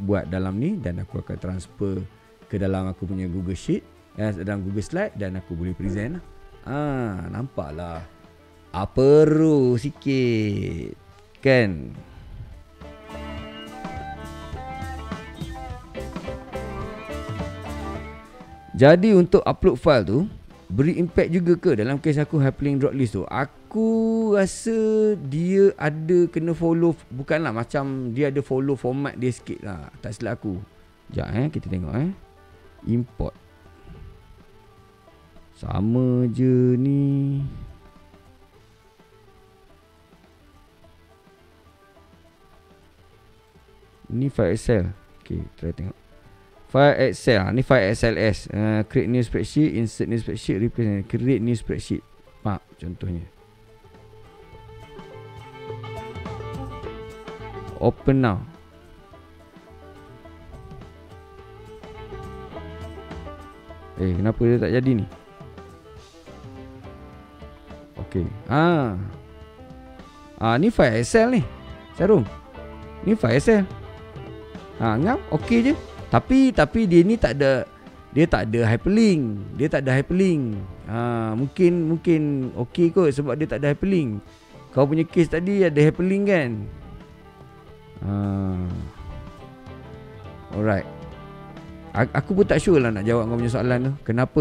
buat dalam ni dan aku akan transfer ke dalam aku punya Google Sheet, dalam Google Slide, dan aku boleh present lah. Nampak lah. Perlu sikit kan. Jadi untuk upload file tu beri impact juga ke? Dalam kes aku Hyperlink drop list tu, aku rasa dia ada kena follow. Bukanlah macam dia ada follow format dia sikit lah. Tak silap aku. Sekejap kita tengok import. Sama je ni. Ni file Excel. Okay, try tengok. File Excel. Ni file XLS. Create new spreadsheet, insert new spreadsheet, replace, create new spreadsheet. Contohnya. Open now. Kenapa dia tak jadi ni? Okay. Ni file Excel ni. Sarum. Ni file Excel. Ngam, okey je. Tapi dia ni tak ada hyperlink. Dia tak ada hyperlink. Mungkin okey kot sebab dia tak ada hyperlink. Kau punya case tadi ada hyperlink kan? Alright. Aku pun tak sure lah nak jawab kau punya soalan tu.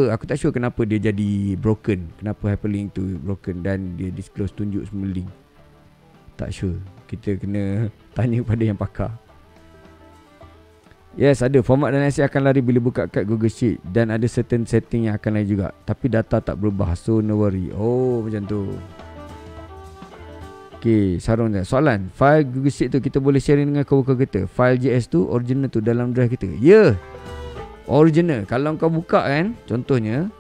Aku tak sure kenapa dia jadi broken. Kenapa hyperlink tu broken dan dia disclose tunjuk semua link. Tak sure. Kita kena tanya pada yang pakar. Yes, ada. Format dan IC akan lari bila buka kat Google Sheet. Dan ada certain setting yang akan lari juga. Tapi data tak berubah. So no worry. Macam tu. Okay, sarung je. Soalan, file Google Sheet tu kita boleh sharing dengan kawan-kawan kita. File JS tu original tu dalam drive kita. Ya, original. Kalau kau buka kan, contohnya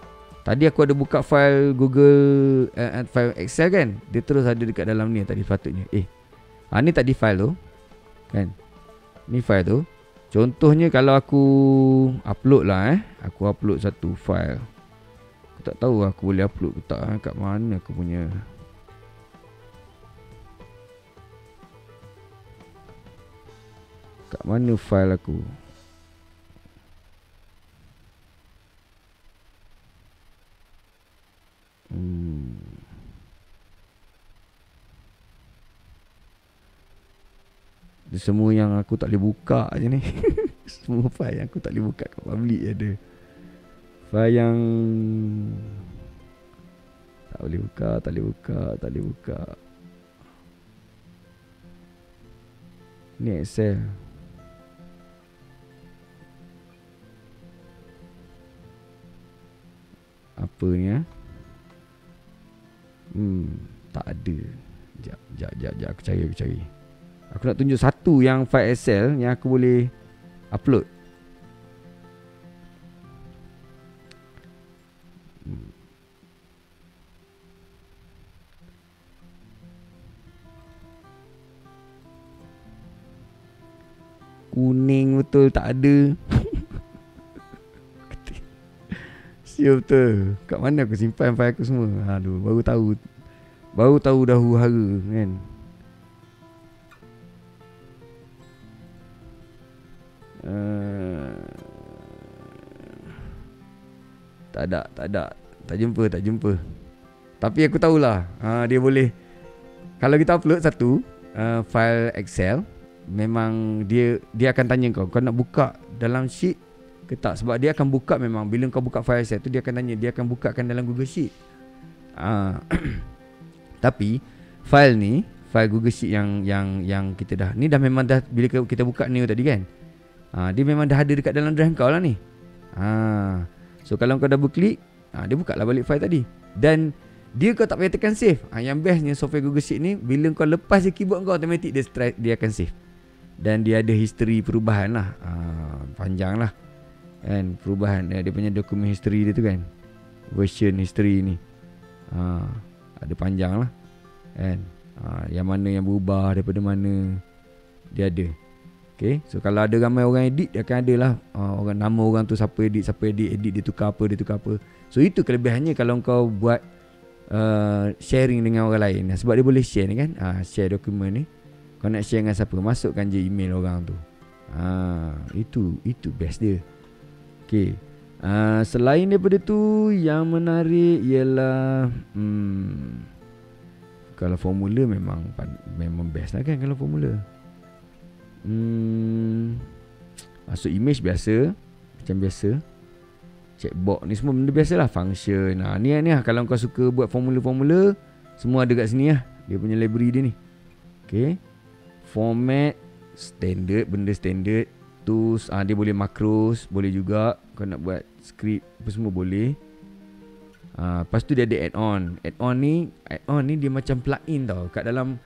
tadi aku ada buka file Google file Excel kan. Dia terus ada dekat dalam ni tadi patutnya. Ni tadi file tu kan. Ni file tu. Contohnya kalau aku upload lah aku upload satu file. Aku tak tahu aku boleh upload ke tak kat mana aku punya. Kat mana file aku? Semua yang aku tak boleh buka je ni. Semua file yang aku tak boleh buka kat public ada. File yang tak boleh buka. Ni Excel. Apa ni tak ada. Sekejap aku cari. Aku nak tunjuk satu yang file Excel yang aku boleh upload. Kuning betul tak ada. Siap betul. Kat mana aku simpan file aku semua? Aduh, baru tahu dah huru-hara kan. Tak jumpa. Tapi aku tahulah, dia boleh. Kalau kita upload satu file Excel, memang dia akan tanya kau nak buka dalam sheet ke tak. Sebab dia akan buka, memang bila kau buka file Excel tu, dia akan tanya, dia akan bukakan dalam Google Sheet. Tapi file Google Sheet yang kita dah memang dah, bila kita buka new tadi kan, dia memang dah ada dekat dalam drive kau lah ni. So kalau kau double klik, dia buka lah balik file tadi. Dan dia kau tak payah tekan save. Yang bestnya software Google Sheet ni, bila kau lepas je keyboard kau, automatic dia akan save. Dan dia ada history perubahan lah, panjang lah kan, perubahan dia punya dokumen history dia tu kan, version history ni ada panjang lah kan, yang mana yang berubah, daripada mana dia ada. Okay, so kalau ada ramai orang edit, dia akan ada lah orang, nama orang tu siapa edit, dia tukar apa. So itu kelebihannya kalau kau buat sharing dengan orang lain, sebab dia boleh share ni kan, share dokumen ni. Kau nak share dengan siapa, masukkan je email orang tu. Itu best dia. Okay, selain daripada tu, yang menarik ialah kalau formula memang best lah kan. Kalau formula masuk image biasa, macam biasa. Checkbox ni semua benda biasa lah. Function ni lah. Kalau kau suka buat formula-formula, semua ada kat sini lah, dia punya library dia ni. Okay, format standard, benda standard. Tools, dia boleh macros, boleh juga. Kau nak buat script apa semua boleh. Lepas tu dia ada add-on. Add-on ni dia macam plugin tau. Kat dalam,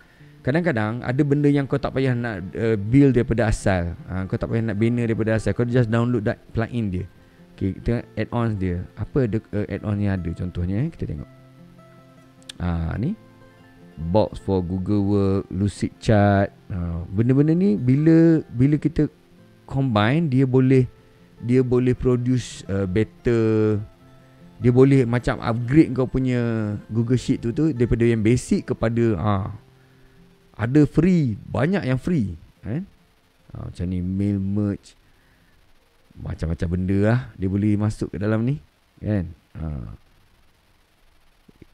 kadang-kadang ada benda yang kau tak payah nak build daripada asal. Kau tak payah nak bina daripada asal. Kau just download that plugin dia. Okay, kita tengok add-ons dia. Apa add-on yang ada? Contohnya kita tengok. Ni box for Google Work, Lucid Chart. Benda-benda ni bila kita combine, dia boleh produce better. Dia boleh macam upgrade kau punya Google Sheet tu daripada yang basic kepada ada free, banyak yang free kan. Macam ni, mail merge, macam-macam benda lah dia boleh masuk ke dalam ni kan.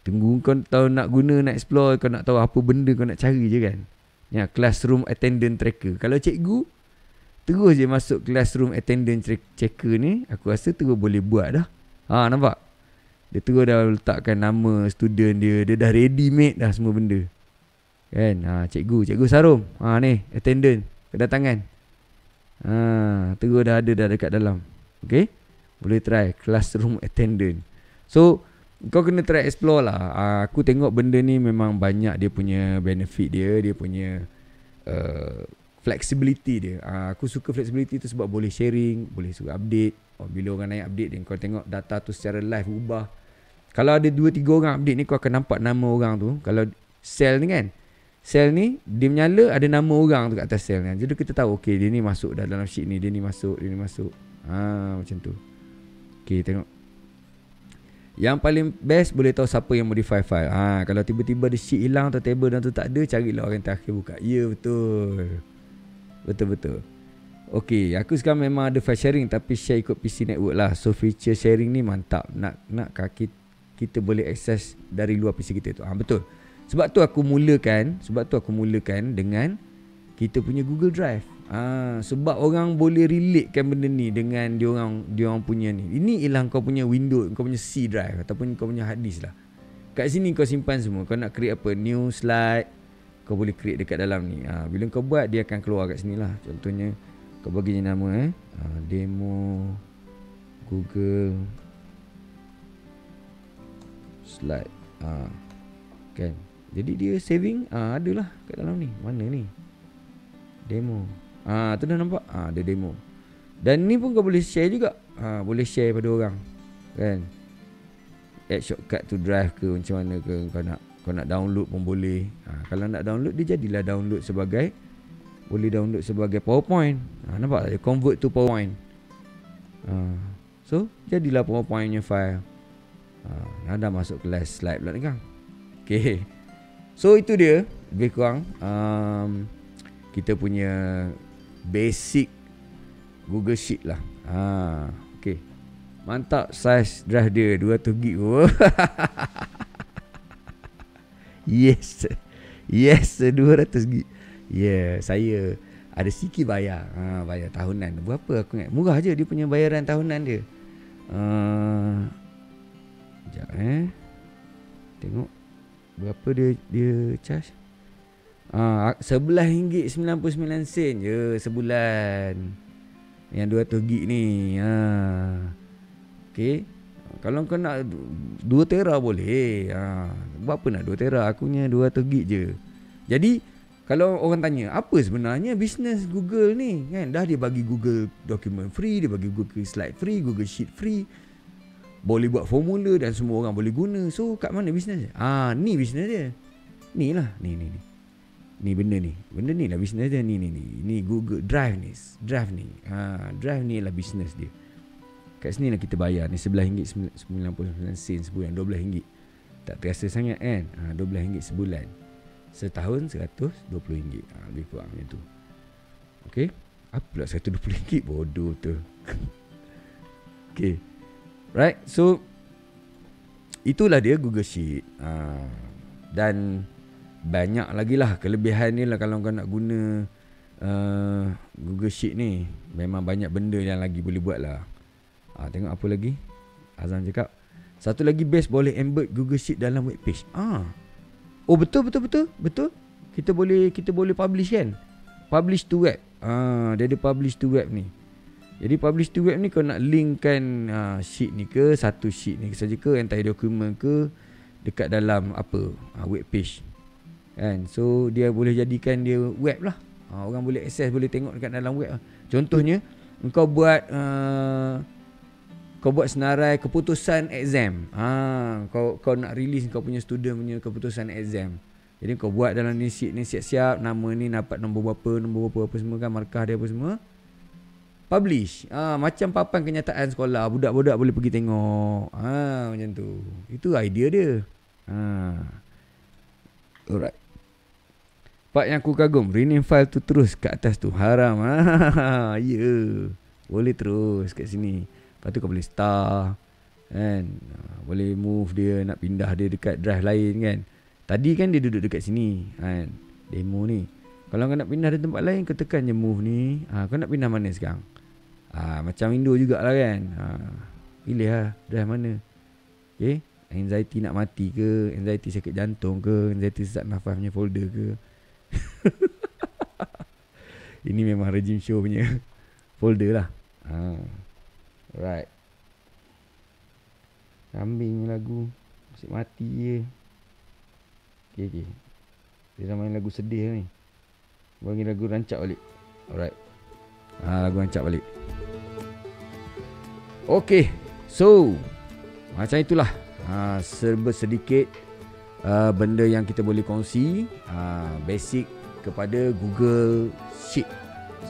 Tunggu kau tahu nak guna, nak explore, kau nak tahu apa benda kau nak cari je kan. Ya, classroom attendance tracker. Kalau cikgu terus je masuk classroom attendance checker ni, aku rasa terus boleh buat dah. Nampak? Dia terus dah letakkan nama student dia. Dia dah ready made dah semua benda. Kan? Cikgu Sarum. Ni attendance, kedatangan. Terus dah ada dah dekat dalam. Okay? Boleh try classroom attendance. So kau kena try explore lah. Aku tengok benda ni memang banyak dia punya benefit dia punya flexibility dia. Aku suka flexibility tu sebab boleh sharing, boleh suka update. Bila orang naik update ni, kau tengok data tu secara live ubah. Kalau ada 2-3 orang update ni, kau akan nampak nama orang tu. Kalau sel ni kan, sel ni dia menyala, ada nama orang tu kat atas sel ni. Jadi kita tahu, okay, dia ni masuk dah dalam sheet ni, dia ni masuk. Macam tu. Okay, tengok. Yang paling best, boleh tahu siapa yang modify file. Kalau tiba-tiba ada sheet hilang atau table dan tu tak ada, carilah orang terakhir buka. Ya, betul. Betul. Okay, aku sekarang memang ada file sharing, tapi share ikut PC network lah. So feature sharing ni mantap. Nak kita boleh access dari luar PC kita tu. Betul. Sebab tu aku mulakan dengan kita punya Google Drive. Sebab orang boleh relatekan benda ni dengan dia orang punya ni. Ini ialah kau punya Windows, kau punya C drive ataupun kau punya hard disk lah. Kat sini kau simpan semua. Kau nak create apa, new slide, kau boleh create dekat dalam ni. Bila kau buat, dia akan keluar kat sini lah. Contohnya kau bagi je nama demo Google slide. Kan. Jadi dia saving adalah kat dalam ni. Mana ni? Demo. Tu dah nampak. Ada demo. Dan ni pun kau boleh share juga. Boleh share pada orang. Kan? Add shortcut to drive ke macam mana ke kau nak download pun boleh. Kalau nak download dia jadilah download sebagai boleh download sebagai PowerPoint. Nampak tak? Dia convert to PowerPoint. So jadilah PowerPoint punya file. Dah masuk kelas slide pula ni kan. Okay. So itu dia lebih kurang kita punya basic Google Sheet lah. Okay. Mantap size drive dia 200GB. Yes. Yes 200GB. Yeah, saya ada sikit bayar. Bayar tahunan. Berapa aku ingat? Murah je dia punya bayaran tahunan dia. Sekejap tengok berapa dia charge. RM11.99 je sebulan. Yang 200GB ni. Okay. Kalau kau nak 2 tera boleh. Berapa nak 2 tera? Aku punya 200GB je. Jadi kalau orang tanya apa sebenarnya bisnes Google ni kan, dah dia bagi Google document free, dia bagi Google slide free, Google Sheet free, boleh buat formula dan semua orang boleh guna. So kat mana bisnes dia? Ni bisnes dia. Ni lah. Ni benda ni. Benda ni lah bisnes dia. Ni Google Drive ni. Drive ni lah bisnes dia. Kat sini lah kita bayar ni RM11.99 sebulan, RM12. Tak terasa sangat kan? RM12 sebulan. Setahun RM120. Lebih kurang macam tu. Okay. Apa pula RM120? Bodoh tu. Okay. Right. So itulah dia Google Sheet. Dan banyak lagi lah kelebihan ni lah kalau kau nak guna Google Sheet ni. Memang banyak benda yang lagi boleh buat lah. Tengok apa lagi Azam cakap. Satu lagi best, boleh embed Google Sheet dalam web page. Oh betul. Kita boleh publish kan. Publish to web. Dia ada publish to web ni. Jadi publish to web ni kau nak linkkan sheet ni ke, satu sheet ni saja ke, entire document ke, dekat dalam apa web page kan. So dia boleh jadikan dia web lah. Orang boleh access, boleh tengok dekat dalam web lah. Contohnya kau buat senarai keputusan exam. Kau nak release kau punya student punya keputusan exam. Jadi kau buat dalam ni sheet ni siap-siap, nama ni dapat nombor berapa apa semua kan, markah dia apa semua. Publish. Macam papan kenyataan sekolah, budak-budak boleh pergi tengok. Macam tu. Itu idea dia. Alright. Part yang aku kagum, rename file tu terus kat atas tu. Haram. Boleh terus kat sini. Lepas tu kau boleh star kan. Boleh move dia, nak pindah dia dekat drive lain kan. Tadi kan dia duduk dekat sini kan, demo ni. Kalau kau nak pindah di tempat lain, kau tekan je move ni. Kau nak pindah mana sekarang? Macam Windows jugalah kan. Pilih lah drive mana. Okay. Anxiety nak mati ke, anxiety sakit jantung ke, anxiety sesak nafas punya folder ke. Ini memang regime show punya folder lah. Right. Kambing lagu asyik mati je. Okay. Dia main lagu sedih ni. Bagi lagu rancak balik. Alright. Lagu rancak balik. Okay. So macam itulah serba sedikit benda yang kita boleh kongsi basic kepada Google Sheet.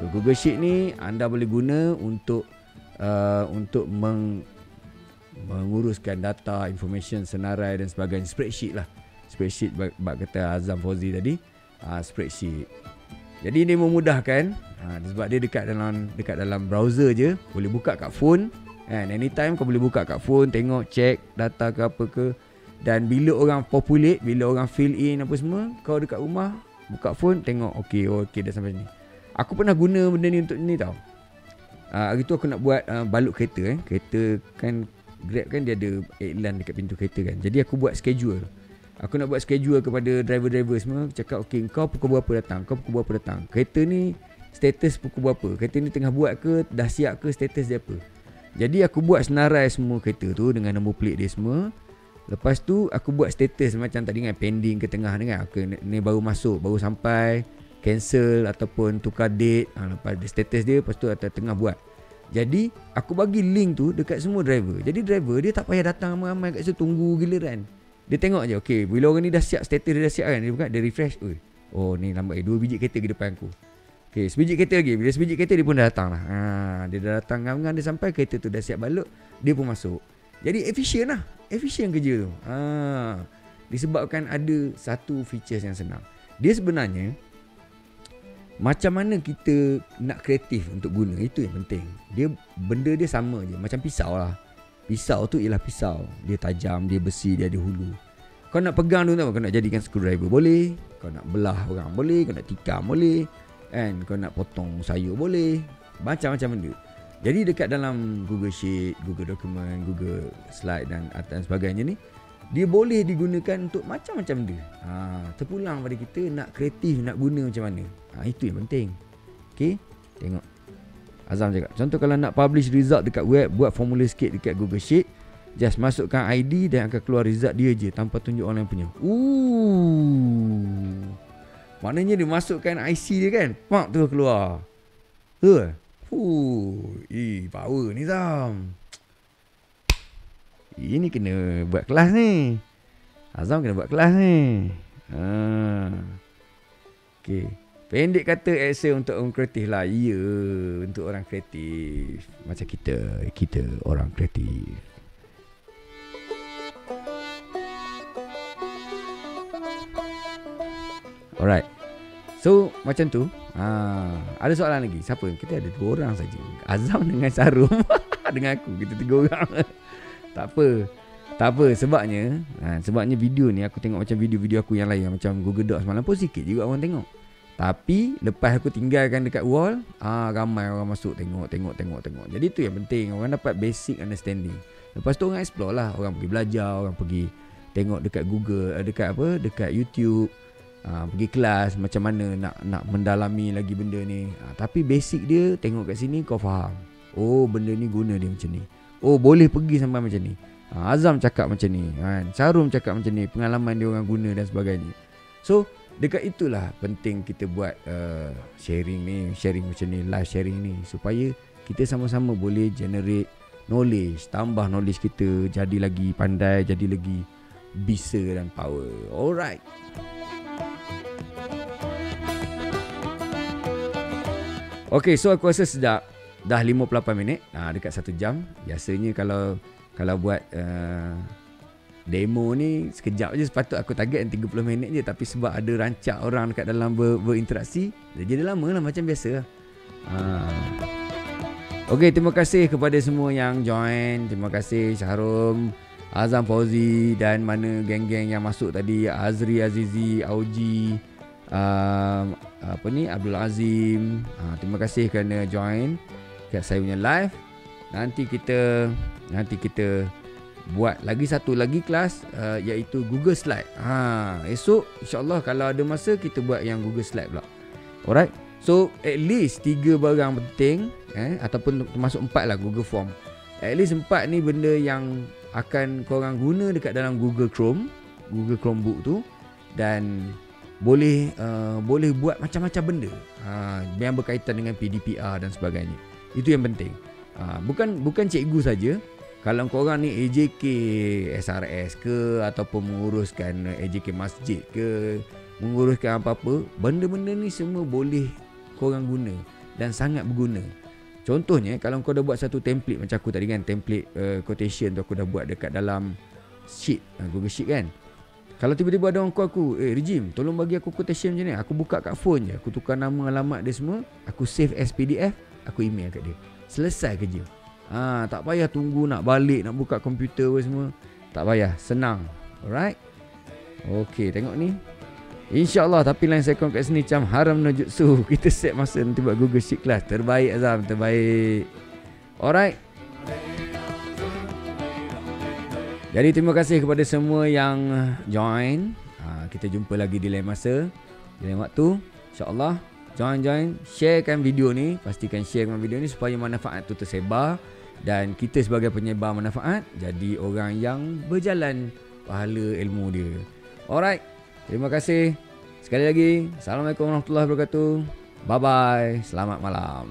So Google Sheet ni anda boleh guna untuk menguruskan data, information, senarai dan sebagainya. Spreadsheet lah. Spreadsheet bab kata Azam Fauzi tadi. Spreadsheet. Jadi dia memudahkan sebab dia dekat dalam browser je. Boleh buka kat phone kan. Anytime kau boleh buka kat phone, tengok, check data ke apa ke. Dan bila orang populate, bila orang fill in apa semua, kau dekat rumah buka phone, tengok okey dah sampai sini. Aku pernah guna benda ni untuk ni tau. Hari tu aku nak buat balut kereta Kereta kan Grab kan dia ada iklan dekat pintu kereta kan. Jadi aku buat schedule. Aku nak buat schedule kepada driver-driver semua. Cakap kau pukul berapa datang, kau pukul berapa datang. Kereta ni status pukul berapa, kereta ni tengah buat ke, dah siap ke, status dia apa. Jadi aku buat senarai semua kereta tu dengan nombor plate dia semua. Lepas tu aku buat status macam tadi kan, pending ke tengah ni kan. Ni baru masuk, baru sampai, cancel ataupun tukar date, lepas status dia, lepas tu tengah buat. Jadi aku bagi link tu dekat semua driver. Jadi driver dia tak payah datang ramai-ramai kat situ tunggu giliran. Dia tengok je, okey, bila orang ni dah siap, status dia dah siap kan, dia buka, dia refresh, oh ni lambat 2 biji kereta ke depan aku. Okey, sebiji kereta lagi. Bila sebiji kereta dia pun dah datang lah. Dia dah datang, ngam-ngam dia sampai, kereta tu dah siap balik, dia pun masuk. Jadi efisien lah. Efisien kerja tu. Disebabkan ada satu features yang senang. Dia sebenarnya macam mana kita nak kreatif untuk guna, itu yang penting. Benda dia sama je, macam pisau lah. Pisau tu ialah pisau. Dia tajam, dia besi, dia ada hulu. Kau nak pegang tu, kau nak jadikan screwdriver boleh, kau nak belah orang boleh, kau nak tikam boleh, kan? Kau nak potong sayur boleh, macam-macam benda. Jadi dekat dalam Google Sheet, Google Document, Google Slide dan sebagainya ni, dia boleh digunakan untuk macam-macam benda. Terpulang pada kita nak kreatif, nak guna macam mana. Itu yang penting. Okay, tengok Azam cakap, contoh kalau nak publish result dekat web, buat formula sikit dekat Google Sheet, just masukkan ID dan akan keluar result dia je tanpa tunjuk orang lain punya. Maknanya dia masukkan IC dia kan, pak tu keluar. Power ni Azam. Ini kena buat kelas ni. Azam kena buat kelas ni. Okay, pendek kata Excel untuk orang kreatif lah. Ya, untuk orang kreatif. Macam kita orang kreatif. Alright. So macam tu. Ada soalan lagi? Siapa? Kita ada 2 orang saja. Azam dengan Sarum. Dengan aku, kita 3 orang. Tak apa, sebabnya video ni aku tengok macam video-video aku yang lain, macam Google Docs malam pun sikit juga orang tengok. Tapi lepas aku tinggalkan dekat wall, ramai orang masuk tengok. Jadi tu yang penting, orang dapat basic understanding. Lepas tu orang explore lah, orang pergi belajar, orang pergi tengok dekat Google, dekat YouTube, pergi kelas macam mana nak mendalami lagi benda ni. Tapi basic dia tengok kat sini kau faham. Oh, benda ni guna dia macam ni. Oh, boleh pergi sampai macam ni. Azam cakap macam ni, kan? Sarum cakap macam ni, pengalaman dia orang guna dan sebagainya. So dekat itulah penting kita buat sharing macam ni, live sharing ni, supaya kita sama-sama boleh generate knowledge, tambah knowledge kita, jadi lagi pandai, jadi lagi bisa dan power. Alright. Okay, so aku rasa sedap. Dah 58 minit, dekat 1 jam. Biasanya kalau buat demo ni sekejap je, sepatut aku target 30 minit je. Tapi sebab ada rancak orang dekat dalam berinteraksi, jadi lama lah macam biasa. Okay, terima kasih kepada semua yang join. Terima kasih Syarum, Azam, Fauzi dan mana geng-geng yang masuk tadi, Azri, Azizi, Auji, Abdul Azim. Terima kasih kerana join kat saya punya live. Nanti kita buat lagi satu lagi kelas, iaitu Google Slide. Esok insyaAllah kalau ada masa kita buat yang Google Slide pula. Alright. So at least 3 barang penting, ataupun termasuk 4 lah Google Form. At least 4 ni benda yang akan korang guna dekat dalam Google Chromebook tu, dan boleh buat macam-macam benda yang berkaitan dengan PDPR dan sebagainya. Itu yang penting. Bukan cikgu saja. Kalau korang ni AJK SRS ke, ataupun menguruskan AJK masjid ke, menguruskan apa-apa, benda-benda ni semua boleh korang guna dan sangat berguna. Contohnya kalau kau dah buat satu template macam aku tadi kan, template quotation tu aku dah buat dekat dalam sheet, Google Sheet kan. Kalau tiba-tiba ada orang call aku, Rejim, tolong bagi aku quotation macam ni. Aku buka kat phone je, aku tukar nama, alamat dia semua, aku save as PDF, aku email kat dia. Selesai kerja. Tak payah tunggu nak balik, nak buka komputer semua. Tak payah, senang. Alright. Okay, tengok ni. InsyaAllah, tapi lain sekon kat sini macam haram no jutsu. Kita set masa nanti buat Google Sheet class. Terbaik Azam, terbaik. Alright. Jadi terima kasih kepada semua yang join. Kita jumpa lagi di lain masa, di lain waktu. InsyaAllah. Join, sharekan video ni. Pastikan sharekan video ni supaya manfaat tu tersebar, dan kita sebagai penyebar manfaat jadi orang yang berjalan pahala ilmu dia. Alright. Terima kasih. Sekali lagi, Assalamualaikum warahmatullahi wabarakatuh. Bye-bye. Selamat malam.